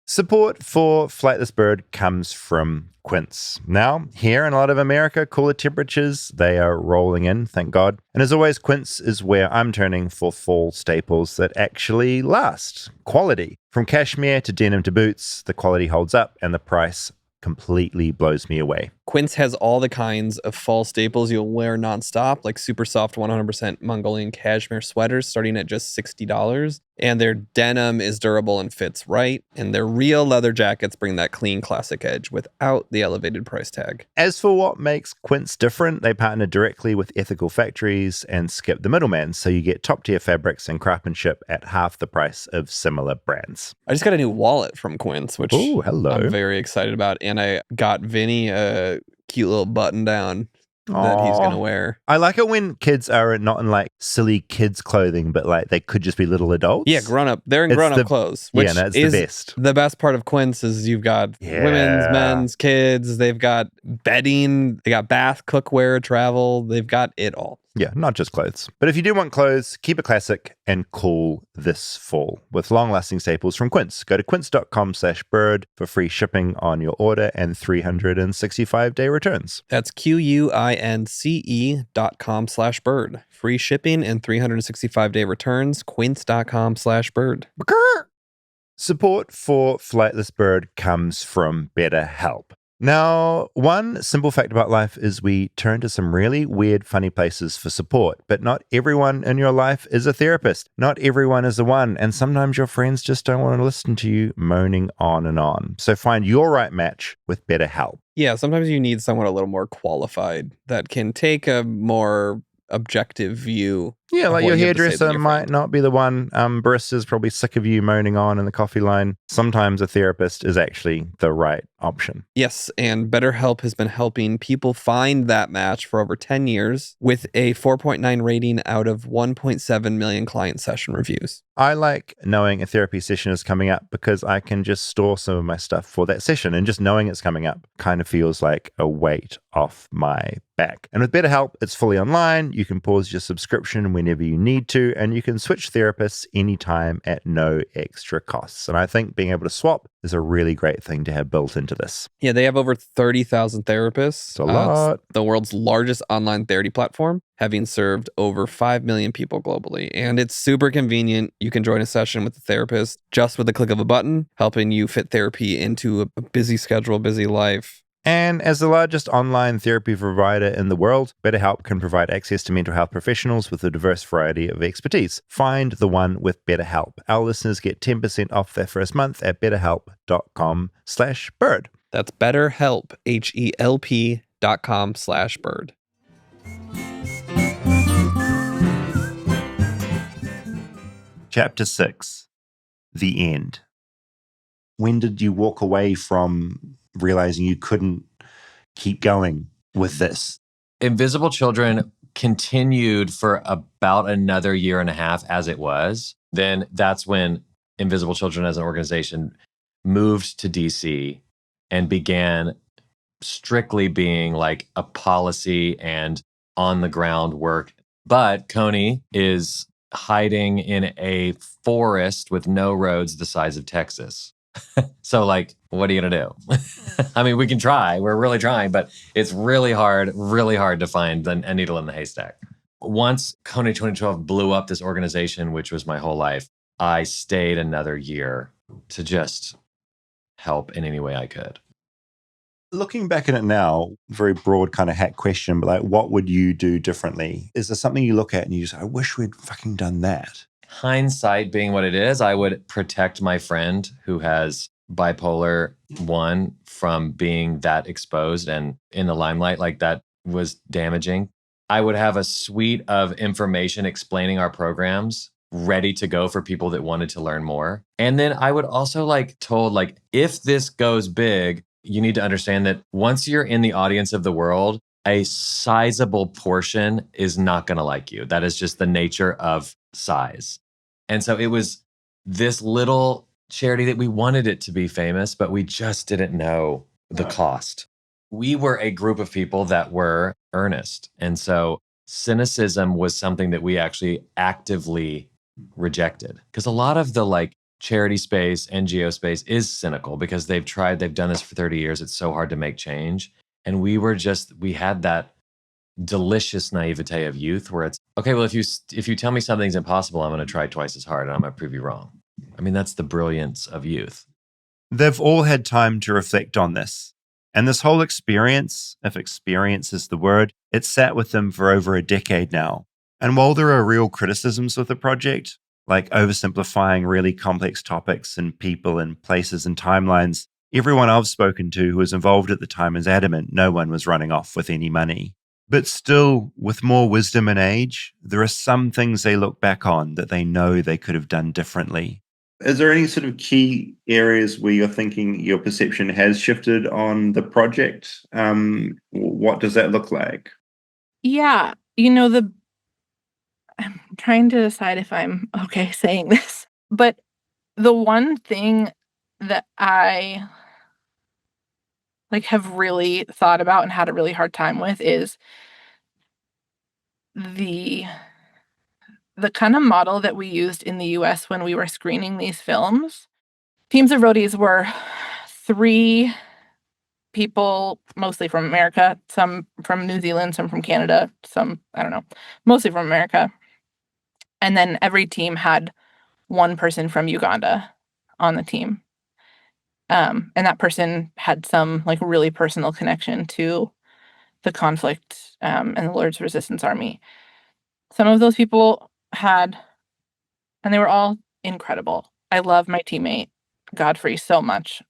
Support for Flightless Bird comes from Quince. Now, here in a lot of America, cooler temperatures, they are rolling in, thank God. And as always, Quince is where I'm turning for fall staples that actually last. Quality. From cashmere to denim to boots, the quality holds up and the price completely blows me away. Quince has all the kinds of fall staples you'll wear nonstop, like super soft 100% Mongolian cashmere sweaters starting at just $60. And their denim is durable and fits right. And their real leather jackets bring that clean classic edge without the elevated price tag. As for what makes Quince different, they partner directly with ethical factories and skip the middleman, so you get top-tier fabrics and craftsmanship at half the price of similar brands. I just got a new wallet from Quince, which Ooh, hello. I'm very excited about. And I got Vinny a cute little button down that he's going to wear. I like it when kids are not in like silly kids clothing, but like they could just be little adults. Yeah, grown up. They're in grown up clothes. Which that's is the best. The best part of Quince is you've got women's, men's, kids. They've got bedding. They got bath, cookware, travel. They've got it all. Yeah, not just clothes. But if you do want clothes, keep it classic and cool this fall with long-lasting staples from Quince. Go to quince.com/bird for free shipping on your order and 365-day returns. That's QUINCE.com/bird. Free shipping and 365-day returns. Quince.com/bird. Support for Flightless Bird comes from BetterHelp. Now, one simple fact about life is we turn to some really weird, funny places for support, but not everyone in your life is a therapist. Not everyone is the one, and sometimes your friends just don't want to listen to you moaning on and on. So find your right match with BetterHelp. Yeah, sometimes you need someone a little more qualified that can take a more objective view Yeah, of like what your you have to say than hairdresser your might friend. not be the one. Barista's probably sick of you moaning on in the coffee line. Sometimes a therapist is actually the right option. Yes, and BetterHelp has been helping people find that match for over 10 years with a 4.9 rating out of 1.7 million client session reviews. I like knowing a therapy session is coming up because I can just store some of my stuff for that session, and just knowing it's coming up kind of feels like a weight off my back. And with BetterHelp, it's fully online. You can pause your subscription whenever you need to, and you can switch therapists anytime at no extra costs. And I think being able to swap is a really great thing to have built into this. Yeah, they have over 30,000 therapists. It's a lot. It's the world's largest online therapy platform, having served over 5 million people globally. And it's super convenient. You can join a session with a therapist just with a click of a button, helping you fit therapy into a busy schedule, busy life. And as the largest online therapy provider in the world, BetterHelp can provide access to mental health professionals with a diverse variety of expertise. Find the one with BetterHelp. Our listeners get 10% off their first month at betterhelp.com/bird. That's BetterHelp, HELP.com/bird. Chapter 6, The End. When did you walk away from realizing you couldn't keep going with this? Invisible Children continued for about another year and a half as it was. Then that's when Invisible Children as an organization moved to DC and began strictly being like a policy and on the ground work. But Kony is hiding in a forest with no roads the size of Texas. So, like, what are you going to do? I mean, we can try. We're really trying, but it's really hard to find a needle in the haystack. Once Kony 2012 blew up this organization, which was my whole life, I stayed another year to just help in any way I could. Looking back at it now, very broad kind of hack question, but like, what would you do differently? Is there something you look at and you just, I wish we'd fucking done that? Hindsight being what it is, I would protect my friend who has bipolar 1 from being that exposed and in the limelight. Like, that was damaging. I would have a suite of information explaining our programs ready to go for people that wanted to learn more. And then I would also told if this goes big, you need to understand that once you're in the audience of the world, a sizable portion is not going to like you. That is just the nature of size. And so it was this little charity that we wanted it to be famous, but we just didn't know the cost. We were a group of people that were earnest. And so cynicism was something that we actually actively rejected. Because a lot of the charity space, NGO space is cynical because they've done this for 30 years. It's so hard to make change. And we had that delicious naivete of youth where it's, okay, well, if you tell me something's impossible, I'm going to try twice as hard and I'm going to prove you wrong. I mean, that's the brilliance of youth. They've all had time to reflect on this. And this whole experience, if experience is the word, it's sat with them for over a decade now. And while there are real criticisms of the project, like oversimplifying really complex topics and people and places and timelines, everyone I've spoken to who was involved at the time is adamant no one was running off with any money. But still, with more wisdom and age, there are some things they look back on that they know they could have done differently. Is there any sort of key areas where you're thinking your perception has shifted on the project? What does that look like? Yeah, I'm trying to decide if I'm okay saying this, but the one thing that I have really thought about and had a really hard time with is the kind of model that we used in the US when we were screening these films. Teams of roadies were 3 people, mostly from America, some from New Zealand, some from Canada, some, I don't know, mostly from America. And then every team had 1 person from Uganda on the team. And that person had some really personal connection to the conflict and the Lord's Resistance Army. Some of those people and they were all incredible. I love my teammate, Godfrey, so much.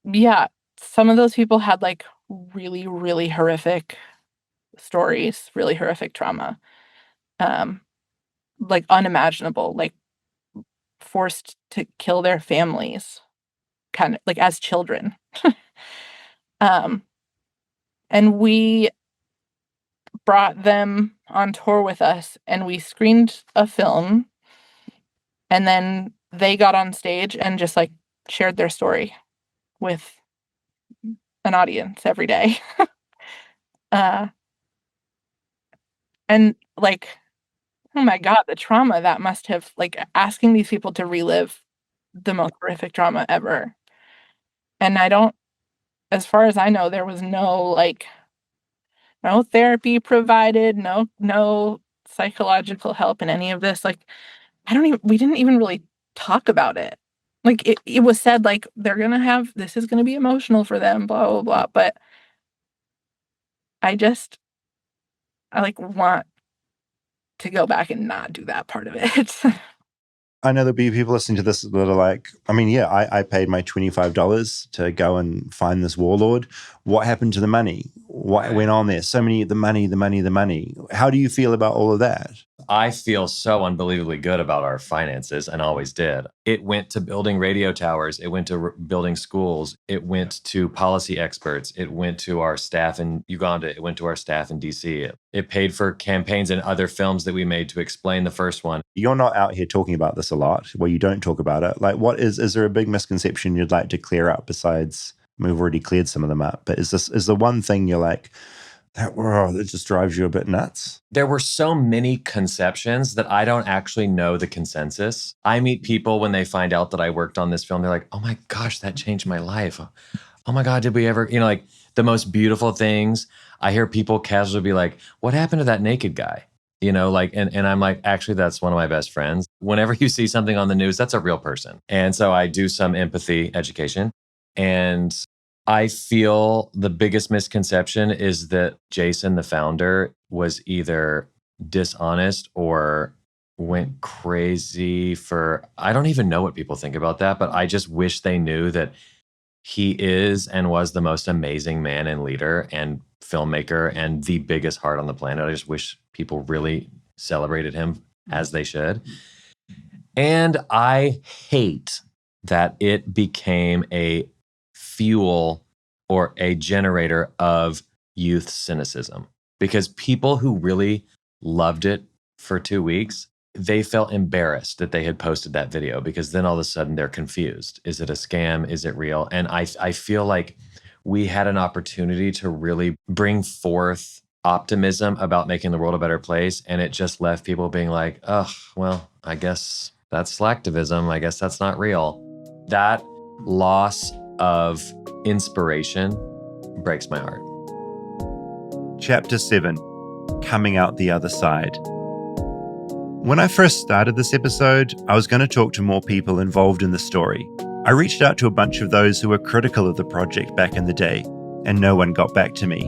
Yeah, some of those people had really, really horrific stories, really horrific trauma, like unimaginable, like forced to kill their families, kind of like as children. um, and we brought them on tour with us, and we screened a film, and then they got on stage and just like shared their story with an audience every day. And like, oh my God, the trauma that must have, like, asking these people to relive the most horrific trauma ever. And as far as I know, there was no therapy provided, no psychological help in any of this. Like, we didn't even really talk about it. Like, it was said, like, this is gonna be emotional for them, blah, blah, blah. But I like want to go back and not do that part of it. I know there'll be people listening to this that are like, I mean, yeah, I paid my $25 to go and find this warlord. What happened to the money? What went on there? So many, the money. How do you feel about all of that? I feel so unbelievably good about our finances and always did. It went to building radio towers. It went to building schools. It went to policy experts. It went to our staff in Uganda. It went to our staff in DC. It paid for campaigns and other films that we made to explain the first one. You're not out here talking about this a lot. Well, you don't talk about it. Like, is there a big misconception you'd like to clear up besides, we've already cleared some of them up, but is the one thing you're like, that just drives you a bit nuts? There were so many conceptions that I don't actually know the consensus. I meet people when they find out that I worked on this film. They're like, oh my gosh, that changed my life. Oh my God, did we ever, like the most beautiful things. I hear people casually be like, what happened to that naked guy? Like, and I'm like, actually, that's one of my best friends. Whenever you see something on the news, that's a real person. And so I do some empathy education. And I feel the biggest misconception is that Jason, the founder, was either dishonest or went crazy I don't even know what people think about that, but I just wish they knew that he is and was the most amazing man and leader and filmmaker and the biggest heart on the planet. I just wish people really celebrated him as they should. And I hate that it became a fuel or a generator of youth cynicism, because people who really loved it for 2 weeks, they felt embarrassed that they had posted that video, because then all of a sudden they're confused. Is it a scam? Is it real? And I feel like we had an opportunity to really bring forth optimism about making the world a better place. And it just left people being like, oh, well, I guess that's slacktivism. I guess that's not real. That loss of inspiration breaks my heart. Chapter 7, Coming Out the Other Side. When I first started this episode, I was going to talk to more people involved in the story. I reached out to a bunch of those who were critical of the project back in the day, and no one got back to me.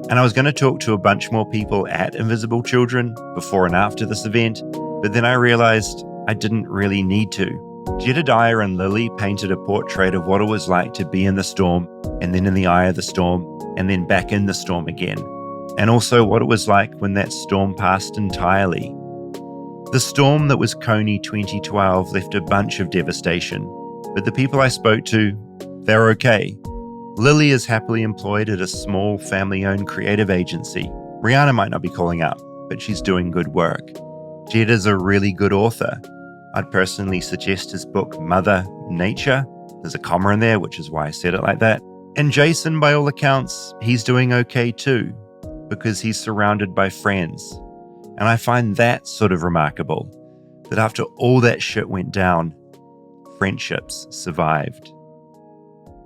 And I was going to talk to a bunch more people at Invisible Children before and after this event, but then I realized I didn't really need to. Jedidiah and Lilly painted a portrait of what it was like to be in the storm, and then in the eye of the storm, and then back in the storm again. And also what it was like when that storm passed entirely. The storm that was Kony 2012 left a bunch of devastation, but the people I spoke to, they're okay. Lilly is happily employed at a small family-owned creative agency. Rihanna might not be calling up, but she's doing good work. Jed is a really good author. I'd personally suggest his book Mother Nature. There's a comma in there, which is why I said it like that. And Jason, by all accounts, he's doing okay too, because he's surrounded by friends. And I find that sort of remarkable, that after all that shit went down, friendships survived.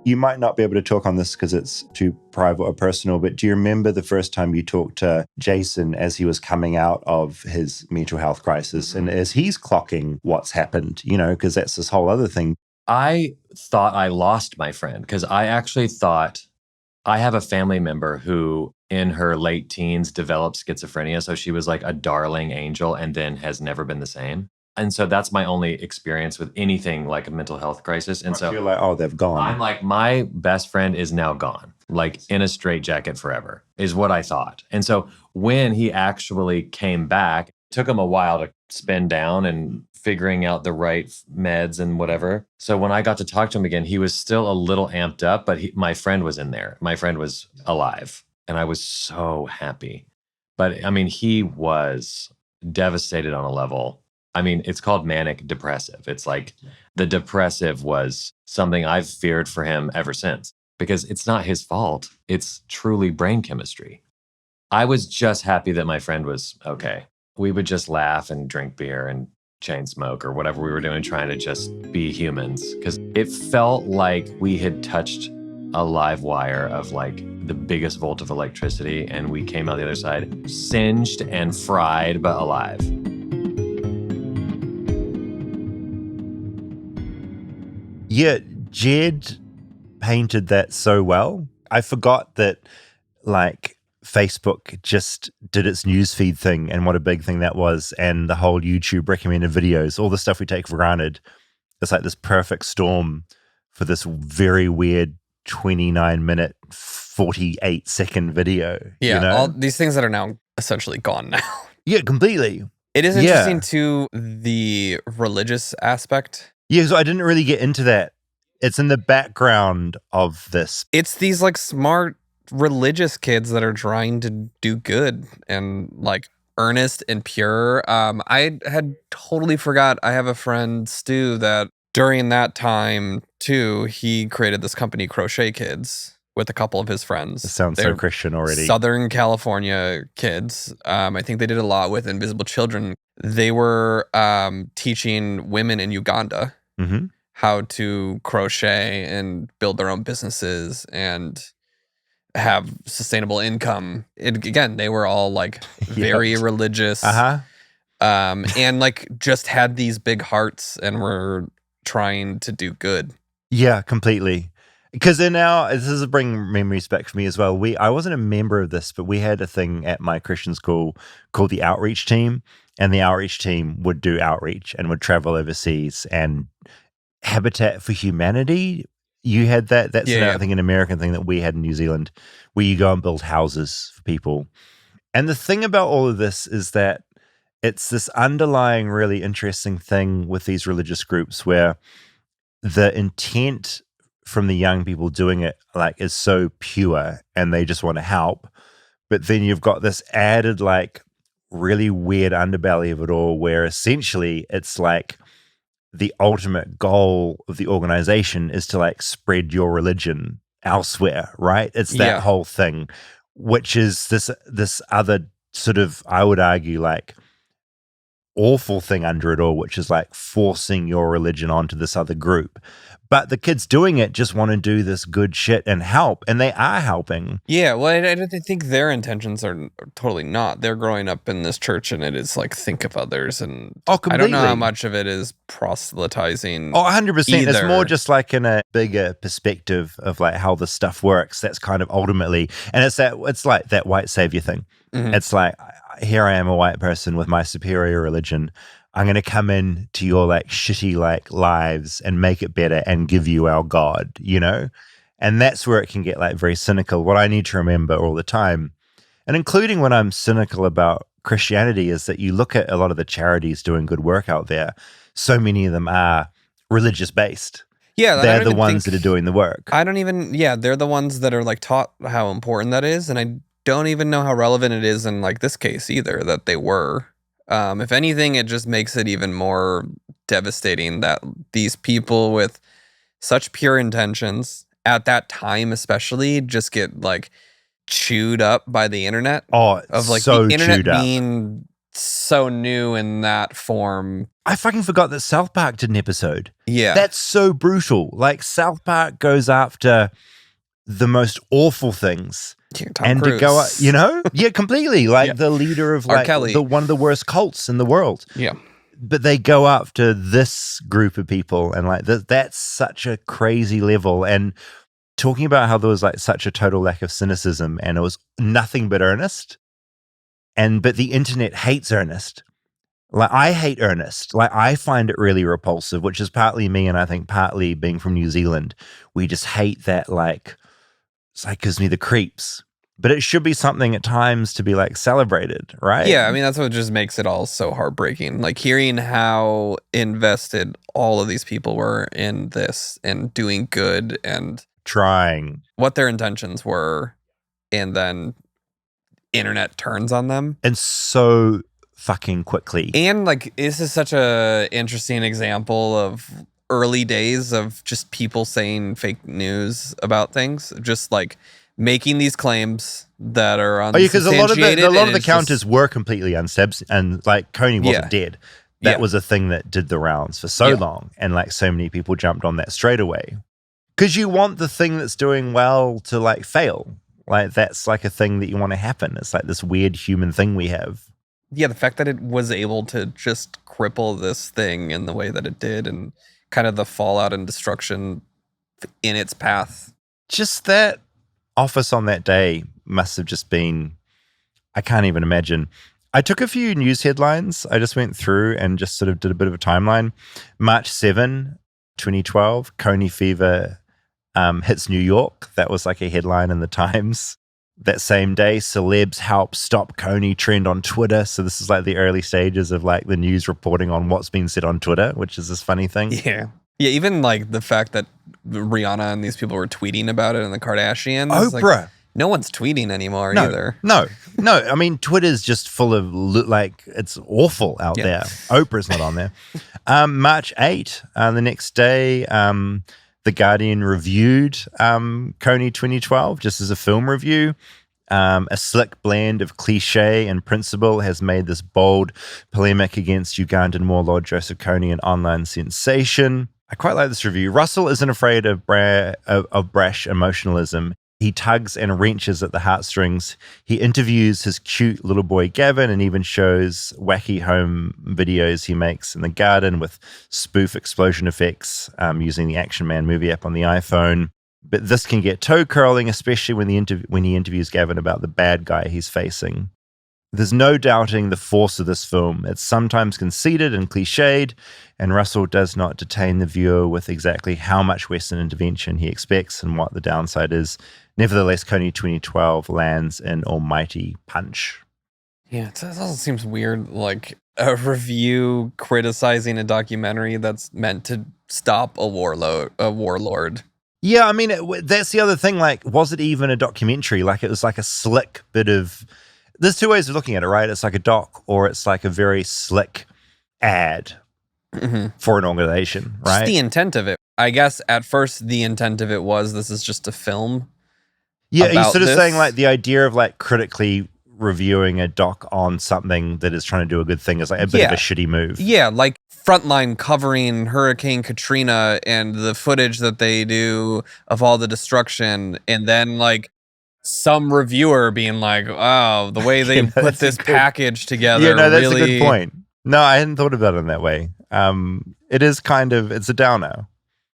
You might not be able to talk on this because it's too private or personal, but do you remember the first time you talked to Jason as he was coming out of his mental health crisis and as he's clocking what's happened, because that's this whole other thing? I thought I lost my friend, because I actually thought, I have a family member who in her late teens developed schizophrenia. So she was like a darling angel and then has never been the same. And so that's my only experience with anything like a mental health crisis. And so you're like, oh, they've gone. I'm like, my best friend is now gone. like in a straitjacket forever, is what I thought. And so when he actually came back, it took him a while to spin down and figuring out the right meds and whatever. So when I got to talk to him again, he was still a little amped up, but my friend was in there. My friend was alive, and I was so happy. But I mean, he was devastated on a level. I mean, it's called manic depressive. It's like the depressive was something I've feared for him ever since, because it's not his fault. It's truly brain chemistry. I was just happy that my friend was okay. We would just laugh and drink beer and chain smoke or whatever we were doing, trying to just be humans, because it felt like we had touched a live wire of like the biggest volt of electricity, and we came out the other side singed and fried, but alive. Yeah, Jed painted that so well. I forgot that like Facebook just did its newsfeed thing and what a big thing that was, and the whole YouTube recommended videos, all the stuff we take for granted. It's like this perfect storm for this very weird 29-minute, 48-second video. Yeah, you know? all these things that are now essentially gone now. Yeah, completely. It is interesting too, the religious aspect. Yeah, so I didn't really get into that. It's in the background of this. It's these like smart religious kids that are trying to do good and like earnest and pure. I had totally forgot. I have a friend, Stu, that during that time too, he created this company, Crochet Kids, with a couple of his friends. It sounds so Christian already. Southern California kids. I think they did a lot with invisible children. They were teaching women in Uganda how to crochet and build their own businesses and have sustainable income. Again, they were all like very religious, and like just had these big hearts and were trying to do good. Yeah, completely. Because in this is bringing memories back for me as well. I wasn't a member of this, but we had a thing at my Christian school called the outreach team, and the outreach team would do outreach and would travel overseas. And Habitat for Humanity, you had that. That's I think an American thing that we had in New Zealand, where you go and build houses for people. And the thing about all of this is that it's this underlying really interesting thing with these religious groups where the intent from the young people doing it like is so pure and they just want to help. But then you've got this added like really weird underbelly of it all, where essentially it's like the ultimate goal of the organization is to like spread your religion elsewhere, right? It's that whole thing, which is this other sort of, I would argue, like awful thing under it all, which is like forcing your religion onto this other group. But the kids doing it just want to do this good shit and help, and they are helping. Yeah, well, I don't think their intentions are totally not. They're growing up in this church, and it is like think of others, and I don't know how much of it is proselytizing. 100%. It's more just like in a bigger perspective of like how this stuff works. That's kind of ultimately, and it's like that white savior thing. It's like, here I am, a white person with my superior religion. I'm going to come in to your like shitty like lives and make it better and give you our God, you know? And that's where it can get like very cynical. What I need to remember all the time, and including when I'm cynical about Christianity, is that you look at a lot of the charities doing good work out there. So many of them are religious based. Yeah, they're the ones that are doing the work. They're the ones that are like taught how important that is. And I don't even know how relevant it is in like this case either, that they were. If anything, it just makes it even more devastating that these people with such pure intentions at that time, especially, just get like chewed up by the internet. Of like so the internet being so new in that form. I fucking forgot that South Park did an episode. Yeah, that's so brutal. Like South Park goes after the most awful things. Tom Cruise. To go up, you know? Yeah, completely. Like the leader of like one of the worst cults in the world. Yeah. But they go up to this group of people, and like that's such a crazy level. And talking about how there was like such a total lack of cynicism and it was nothing but earnest. But the internet hates earnest. Like I hate earnest. Like I find it really repulsive, which is partly me and I think partly being from New Zealand. We just hate that like It's like gives me the creeps. But it should be something at times to be like celebrated, right? Yeah, I mean, that's what just makes it all so heartbreaking. Like hearing how invested all of these people were in this and doing good and trying, what their intentions were, and then internet turns on them. And so fucking quickly. And like, this is such a interesting example of early days of just people saying fake news about things. Just like making these claims that are unsubstantiated. Because a lot of the counters were completely unsubstantiated, and like Kony wasn't dead. That was a thing that did the rounds for so long, and like so many people jumped on that straight away. Because you want the thing that's doing well to like fail. Like that's like a thing that you want to happen. It's like this weird human thing we have. Yeah, the fact that it was able to just cripple this thing in the way that it did, and kind of the fallout and destruction in its path. Just that office on that day must have just been, I can't even imagine. I took a few news headlines. I just went through and just sort of did a bit of a timeline. March 7, 2012, Kony fever hits New York. That was like a headline in the Times. That same day, celebs help stop Kony trend on Twitter. So this is like the early stages of like the news reporting on what's been said on Twitter, which is this funny thing. Yeah. Yeah, even like the fact that Rihanna and these people were tweeting about it, and the Kardashians. Oprah. Like, no one's tweeting anymore either. No. I mean, Twitter's just full of like, it's awful out there. Oprah's not on there. March 8, the next day, The Guardian reviewed Kony 2012 just as a film review. A slick blend of cliche and principle has made this bold polemic against Ugandan warlord Joseph Kony an online sensation. I quite like this review. Russell isn't afraid of brash emotionalism. He tugs and wrenches at the heartstrings. He interviews his cute little boy Gavin and even shows wacky home videos he makes in the garden with spoof explosion effects using the Action Man movie app on the iPhone. But this can get toe-curling, especially when he interviews Gavin about the bad guy he's facing. There's no doubting the force of this film. It's sometimes conceited and cliched, and Russell does not detain the viewer with exactly how much Western intervention he expects and what the downside is. Nevertheless, Kony 2012 lands an almighty punch. Yeah, it also seems weird, like a review criticizing a documentary that's meant to stop a warlord. Yeah, I mean, that's the other thing. Like, was it even a documentary? Like, it was like a slick bit of... There's two ways of looking at it, right? It's like a doc, or it's like a very slick ad for an organization, right? Just the intent of it. I guess at first the intent of it was this is just a film. Yeah, you're sort of saying like the idea of like critically reviewing a doc on something that is trying to do a good thing is like a bit of a shitty move. Yeah, like Frontline covering Hurricane Katrina and the footage that they do of all the destruction, and then like some reviewer being like, "Wow, the way they put this package together." Yeah, no, that's really... a good point. No, I hadn't thought about it in that way. It is kind of, it's a downer.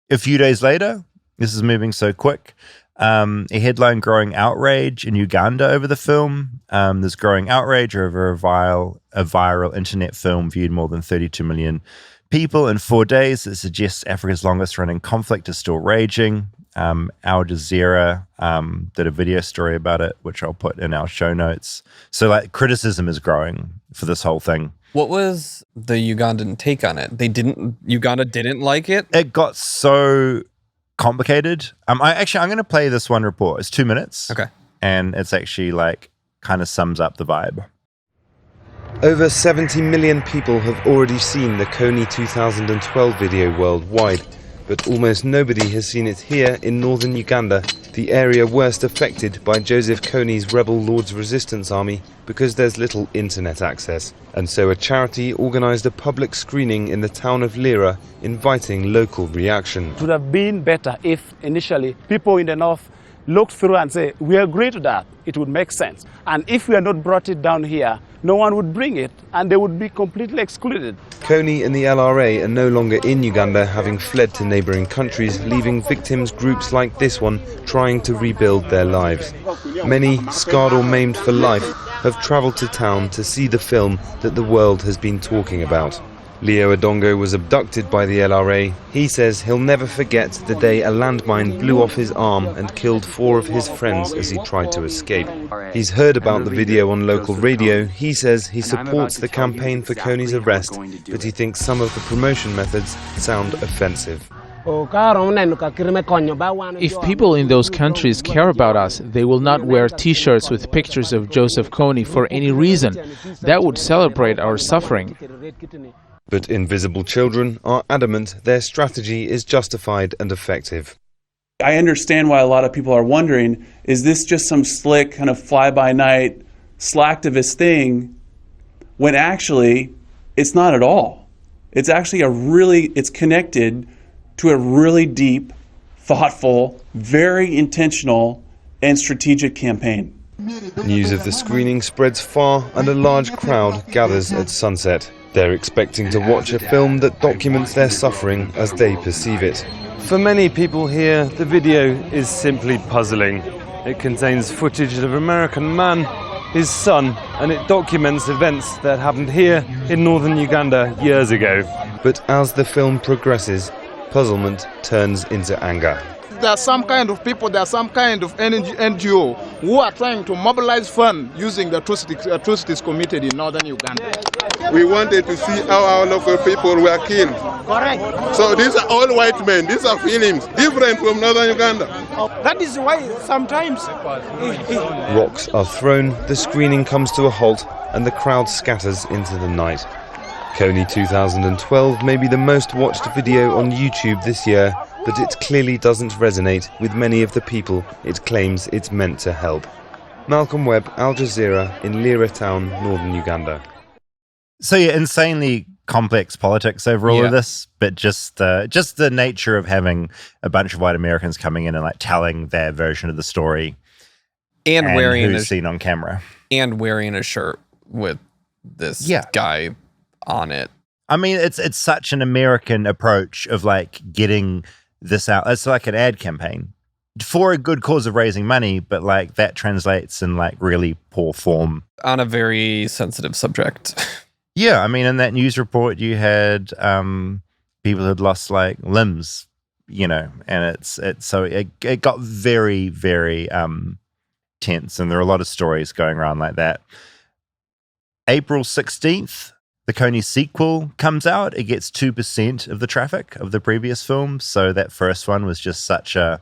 A few days later, this is moving so quick. A headline: growing outrage in Uganda over the film. There's growing outrage over a viral internet film viewed more than 32 million people in 4 days. It suggests Africa's longest running conflict is still raging. Al Jazeera did a video story about it, which I'll put in our show notes. So like criticism is growing for this whole thing. What was the Ugandan take on it? Uganda didn't like it? It got so complicated. I'm going to play this one report. It's 2 minutes. Okay. And it's actually like kind of sums up the vibe. Over 70 million people have already seen the Kony 2012 video worldwide, but almost nobody has seen it here in northern Uganda, the area worst affected by Joseph Kony's rebel Lord's Resistance Army, because there's little internet access. And so a charity organised a public screening in the town of Lira, inviting local reaction. It would have been better if initially people in the north looked through and say, we agree to that, it would make sense. And if we had not brought it down here, no one would bring it and they would be completely excluded. Kony and the LRA are no longer in Uganda, having fled to neighbouring countries, leaving victims groups like this one trying to rebuild their lives. Many, scarred or maimed for life, have travelled to town to see the film that the world has been talking about. Leo Odongo was abducted by the LRA. He says he'll never forget the day a landmine blew off his arm and killed 4 of his friends as he tried to escape. He's heard about the video on local radio. He says he supports the campaign for Kony's arrest, but he thinks some of the promotion methods sound offensive. If people in those countries care about us, they will not wear T-shirts with pictures of Joseph Kony for any reason. That would celebrate our suffering. But Invisible Children are adamant their strategy is justified and effective. I understand why a lot of people are wondering, is this just some slick kind of fly-by-night slacktivist thing, when actually it's not at all. It's actually it's connected to a really deep, thoughtful, very intentional, and strategic campaign. News of the screening spreads far and a large crowd gathers at sunset. They're expecting to watch a film that documents their suffering as they perceive it. For many people here, the video is simply puzzling. It contains footage of an American man, his son, and it documents events that happened here in northern Uganda years ago. But as the film progresses, puzzlement turns into anger. There are some kind of people, there are some kind of NGO who are trying to mobilize funds using the atrocities committed in northern Uganda. We wanted to see how our local people were killed. Correct. So these are all white men, these are films, different from northern Uganda. That is why sometimes rocks are thrown, the screening comes to a halt, and the crowd scatters into the night. Kony 2012 may be the most watched video on YouTube this year, but it clearly doesn't resonate with many of the people it claims it's meant to help. Malcolm Webb, Al Jazeera, in Lira Town, northern Uganda. So yeah, insanely complex politics over all of this, but just the nature of having a bunch of white Americans coming in and like telling their version of the story, and wearing who's seen on camera, and wearing a shirt with this guy on it. I mean, it's such an American approach of like getting this out. It's like an ad campaign for a good cause of raising money, but like that translates in like really poor form on a very sensitive subject. Yeah, I mean, in that news report, you had people who'd lost like limbs, you know, and it got very, very tense, and there are a lot of stories going around like that. April 16th, the Kony sequel comes out. It gets 2% of the traffic of the previous film, so that first one was just such a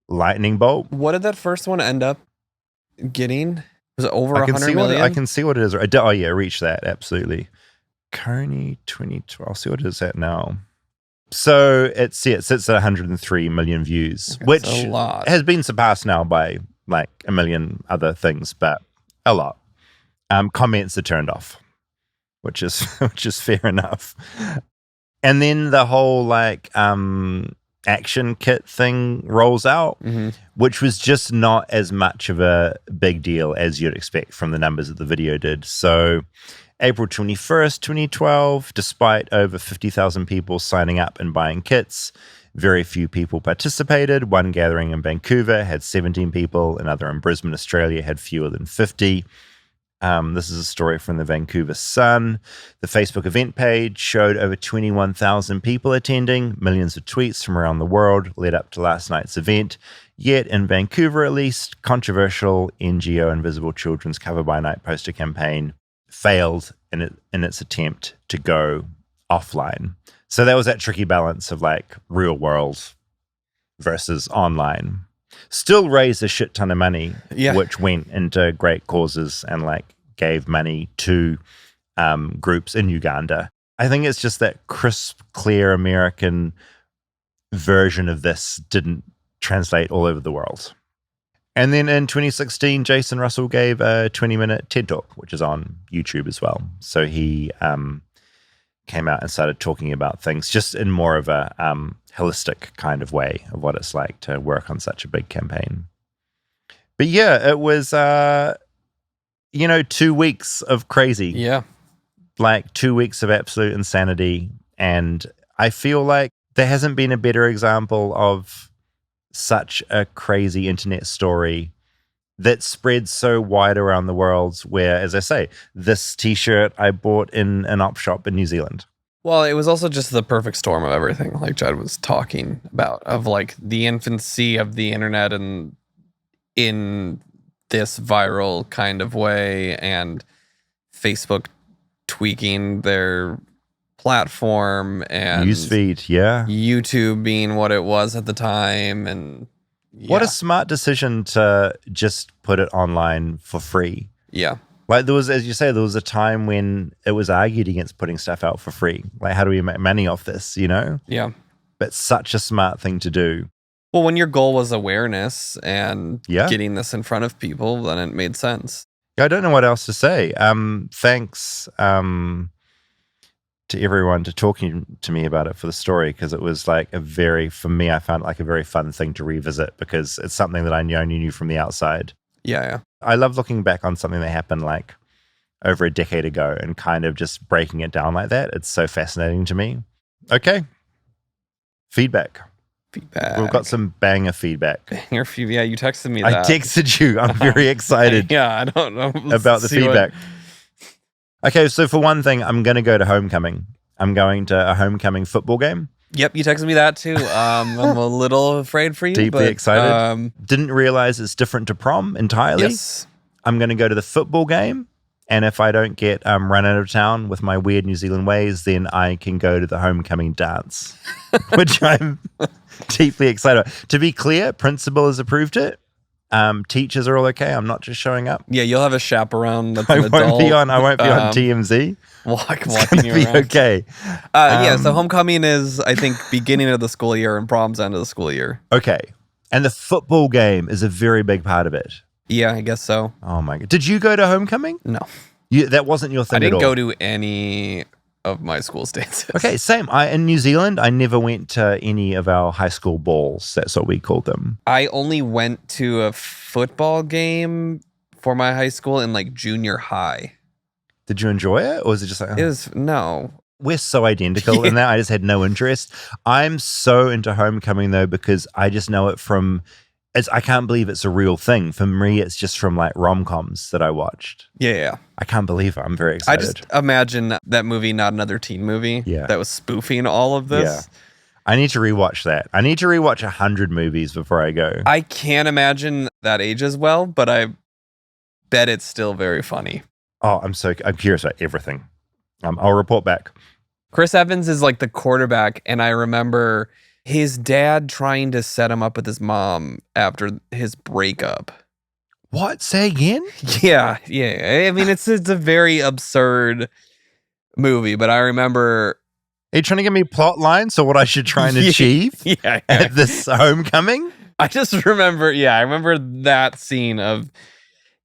lightning bolt. What did that first one end up getting? Was it over 100 million? I can see what it is. Oh, yeah, reach that. Absolutely. Kony 2012. I'll see what it is at now. So it sits at 103 million views, which a lot. Has been surpassed now by like a million other things, but a lot. Comments are turned off, which is fair enough. And then the whole like action kit thing rolls out, which was just not as much of a big deal as you'd expect from the numbers that the video did. So April 21st, 2012, despite over 50,000 people signing up and buying kits, very few people participated. One gathering in Vancouver had 17 people, another in Brisbane, Australia had fewer than 50. This is a story from the Vancouver Sun. The Facebook event page showed over 21,000 people attending. Millions of tweets from around the world led up to last night's event. Yet, in Vancouver at least, controversial NGO Invisible Children's Cover by Night poster campaign failed in its attempt to go offline. So that was that tricky balance of like real world versus online. Still raised a shit ton of money, which went into great causes and like gave money to groups in Uganda. I think it's just that crisp, clear American version of this didn't translate all over the world. And then in 2016, Jason Russell gave a 20-minute TED Talk, which is on YouTube as well. So he came out and started talking about things just in more of a holistic kind of way of what it's like to work on such a big campaign. But yeah, it was, 2 weeks of crazy. Yeah. Like 2 weeks of absolute insanity. And I feel like there hasn't been a better example of such a crazy internet story that spread so wide around the world where, as I say, this t-shirt I bought in an op shop in New Zealand. Well, it was also just the perfect storm of everything, like Jed was talking about, of like the infancy of the internet and in this viral kind of way, and Facebook tweaking their platform and Newsfeed, yeah. YouTube being what it was at the time. And what a smart decision to just put it online for free. Yeah. Like there was, as you say, there was a time when it was argued against putting stuff out for free. Like, how do we make money off this, you know? Yeah. But such a smart thing to do. Well, when your goal was awareness and Yeah. getting this in front of people, then it made sense. I don't know what else to say. Thanks to everyone to talking to me about it for the story, because it was like for me, I found it like a very fun thing to revisit because it's something that I only knew from the outside. Yeah. I love looking back on something that happened like over a decade ago and kind of just breaking it down like that. It's so fascinating to me. Okay. Feedback. We've got some banger feedback. Yeah, you texted me that. I texted you. I'm very excited. Yeah, I don't know. About the feedback. Okay, so for one thing, I'm going to go to homecoming. I'm going to a homecoming football game. Yep, you texted me that too. I'm a little afraid for you. Deeply but, excited. Didn't realize it's different to prom entirely. Yes. I'm going to go to the football game. And if I don't get run out of town with my weird New Zealand ways, then I can go to the homecoming dance, which I'm deeply excited about. To be clear, principal has approved it. Teachers are all okay. I'm not just showing up. Yeah, you'll have a chaperone that's I an adult. won't be on TMZ. Walking you be around. okay. So homecoming is, I think, beginning of the school year and prom's end of the school year. Okay. And the football game is a very big part of it. Yeah, I guess so. Oh my God. Did you go to homecoming? No. That wasn't your thing I at all? didn't go to any of my school dances. Okay, same. In New Zealand, I never went to any of our high school balls. That's what we called them. I only went to a football game for my high school in like junior high. Did you enjoy it? Or was it just like... It was, no. We're so identical in that. I just had no interest. I'm so into homecoming though, because I just know it from... I can't believe it's a real thing. For me, it's just from like rom-coms that I watched. Yeah. I can't believe it. I'm very excited. I just imagine that movie, Not Another Teen Movie, that was spoofing all of this. Yeah. I need to rewatch that. I need to rewatch 100 movies before I go. I can't imagine that ages well, but I bet it's still very funny. Oh, I'm curious about everything. I'll report back. Chris Evans is like the quarterback, and I remember his dad trying to set him up with his mom after his breakup. What? Say again? Yeah. I mean, it's a very absurd movie, but I remember... Are you trying to give me plot lines or what I should try and achieve at this homecoming? I just remember, I remember that scene of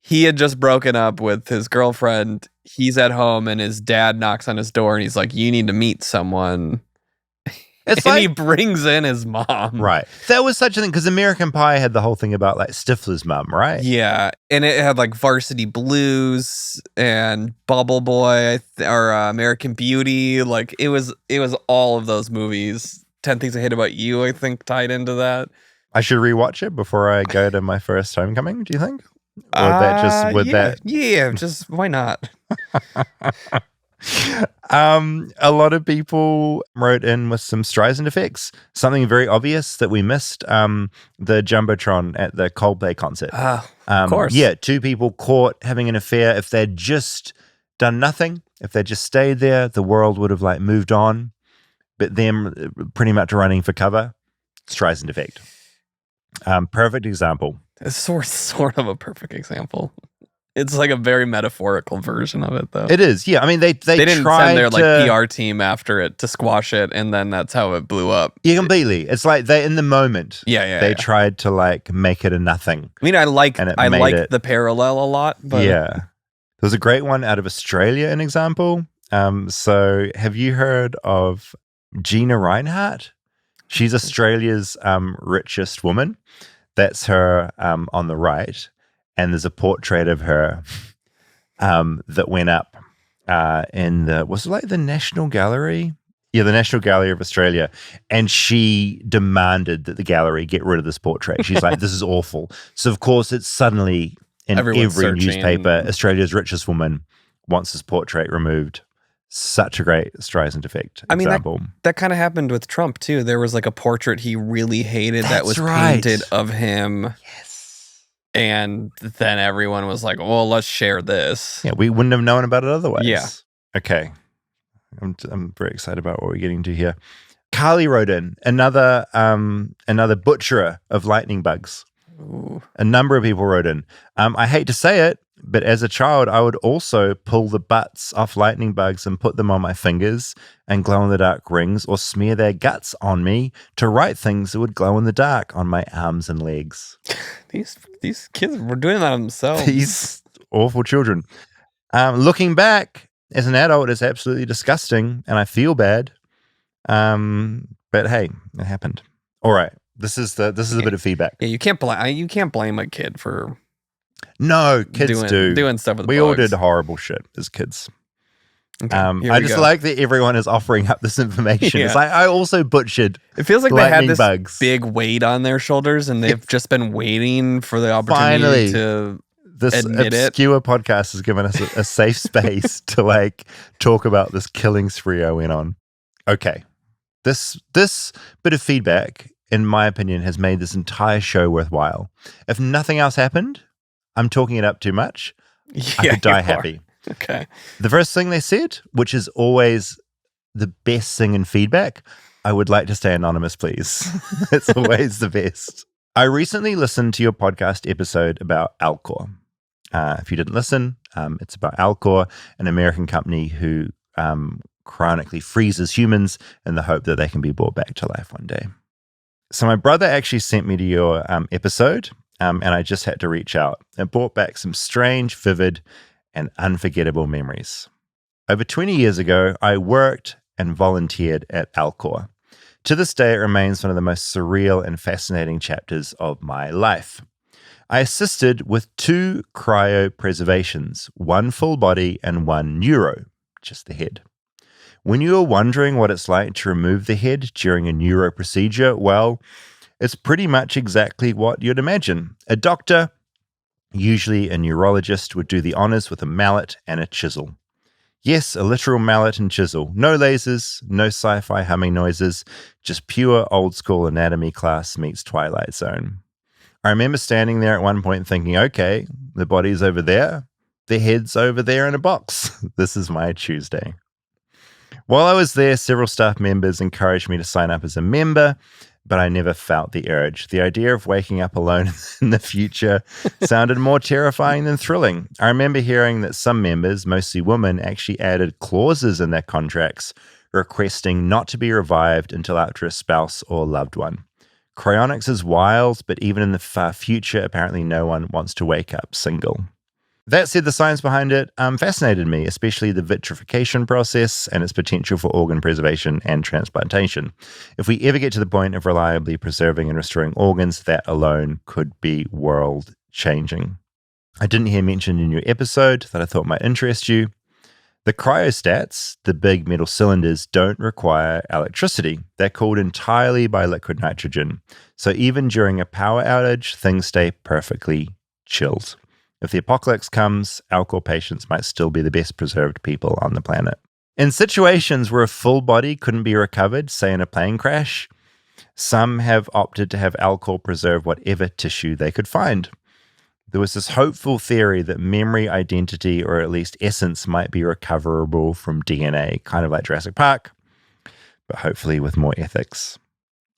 he had just broken up with his girlfriend. He's at home and his dad knocks on his door and he's like, you need to meet someone. He brings in his mom. Right. That was such a thing because American Pie had the whole thing about like Stifler's mom, right? Yeah. And it had like Varsity Blues and Bubble Boy or American Beauty. Like it was all of those movies. 10 Things I Hate About You, I think, tied into that. I should rewatch it before I go to my first homecoming, do you think? Or that just why not? A lot of people wrote in with some Streisand effects. Something very obvious that we missed, the Jumbotron at the Coldplay concert. Of course. Yeah, 2 people caught having an affair. If they'd just done nothing, if they'd just stayed there, the world would have like moved on. But them pretty much running for cover, Streisand effect. Perfect example. It's sort of a perfect example. It's like a very metaphorical version of it, though. It is, yeah. I mean, they didn't tried send their to, like PR team after it to squash it, and then that's how it blew up. Yeah, completely. It's like they in the moment. They tried to like make it a nothing. I mean, I like the parallel a lot, but yeah, there's a great one out of Australia. An example. So have you heard of Gina Reinhardt? She's Australia's richest woman. That's her on the right. And there's a portrait of her that went up in the National Gallery? Yeah, the National Gallery of Australia. And she demanded that the gallery get rid of this portrait. She's like, this is awful. So, of course, it's suddenly in every newspaper, Australia's richest woman wants this portrait removed. Such a great Streisand effect I mean, example. that kind of happened with Trump too. There was like a portrait he really hated that was painted of him. Yes. And then everyone was like, well, let's share this. Yeah, we wouldn't have known about it otherwise. Yeah. Okay. I'm very excited about what we're getting to here. Carly wrote in another butcherer of lightning bugs. Ooh. A number of people wrote in. I hate to say it, but as a child, I would also pull the butts off lightning bugs and put them on my fingers and glow-in-the-dark rings, or smear their guts on me to write things that would glow in the dark on my arms and legs. These kids were doing that themselves. These awful children. Looking back as an adult is absolutely disgusting, and I feel bad. But hey, it happened. All right, this is a bit of feedback. Yeah, you can't blame a kid for. No, kids doing stuff with we bugs. all did horrible shit as kids. Okay, I just like that everyone is offering up this information. Yeah. It's like I also butchered. It feels like they had this bugs. big weight on their shoulders, and they've just been waiting for the opportunity to this admit obscure podcast has given us a safe space to like talk about this killing spree I went on. Okay, this bit of feedback, in my opinion, has made this entire show worthwhile. If nothing else happened, I'm talking it up too much. I could die happy. Okay. The first thing they said, which is always the best thing in feedback, I would like to stay anonymous, please. It's always the best. I recently listened to your podcast episode about Alcor. If you didn't listen, it's about Alcor, an American company who chronically freezes humans in the hope that they can be brought back to life one day. So my brother actually sent me to your episode, and I just had to reach out. It brought back some strange, vivid, and unforgettable memories. Over 20 years ago, I worked and volunteered at Alcor. To this day, it remains one of the most surreal and fascinating chapters of my life. I assisted with 2 cryopreservations, one full body and one neuro, just the head. When you are wondering what it's like to remove the head during a neuro procedure, well, it's pretty much exactly what you'd imagine. A doctor, usually a neurologist, would do the honors with a mallet and a chisel. Yes, a literal mallet and chisel. No lasers, no sci-fi humming noises, just pure old school anatomy class meets Twilight Zone. I remember standing there at one point thinking, okay, the body's over there, the head's over there in a box. This is my Tuesday. While I was there, several staff members encouraged me to sign up as a member, but I never felt the urge. The idea of waking up alone in the future sounded more terrifying than thrilling. I remember hearing that some members, mostly women, actually added clauses in their contracts requesting not to be revived until after a spouse or loved one. Cryonics is wild, but even in the far future, apparently no one wants to wake up single. That said, the science behind it fascinated me, especially the vitrification process and its potential for organ preservation and transplantation. If we ever get to the point of reliably preserving and restoring organs, that alone could be world-changing. I didn't hear mentioned in your episode that I thought might interest you. The cryostats, the big metal cylinders, don't require electricity. They're cooled entirely by liquid nitrogen. So even during a power outage, things stay perfectly chilled. If the apocalypse comes, Alcor patients might still be the best preserved people on the planet. In situations where a full body couldn't be recovered, say in a plane crash, some have opted to have Alcor preserve whatever tissue they could find. There was this hopeful theory that memory, identity, or at least essence might be recoverable from DNA, kind of like Jurassic Park, but hopefully with more ethics.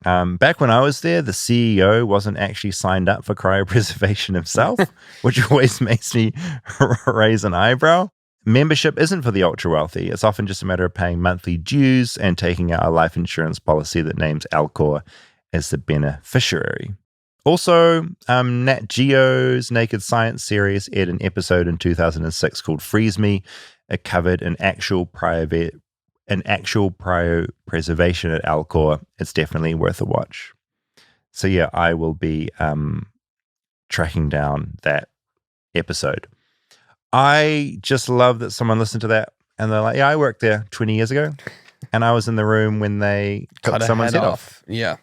Back when I was there, the CEO wasn't actually signed up for cryopreservation himself, which always makes me raise an eyebrow. Membership isn't for the ultra-wealthy. It's often just a matter of paying monthly dues and taking out a life insurance policy that names Alcor as the beneficiary. Also, Nat Geo's Naked Science series aired an episode in 2006 called Freeze Me. It covered an actual cryopreservation at Alcor. It's definitely worth a watch. So yeah, I will be tracking down that episode. I just love that someone listened to that and they're like, yeah, I worked there 20 years ago and I was in the room when they cut someone's head off. Yeah.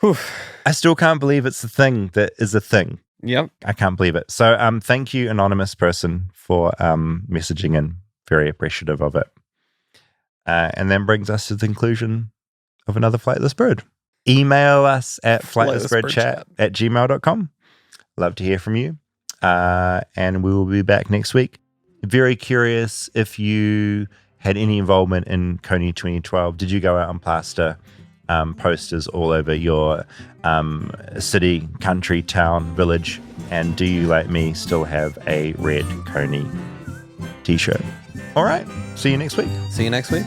Whew. I still can't believe it's a thing that is a thing. Yep. I can't believe it. So thank you, anonymous person, for messaging in. very appreciative of it. And then brings us to the conclusion of another Flightless Bird. Email us at flightlessbirdchat@gmail.com. Love to hear from you. And we will be back next week. Very curious if you had any involvement in Kony 2012. Did you go out and plaster posters all over your city, country, town, village? And do you, like me, still have a red Kony t-shirt? All right. See you next week. See you next week.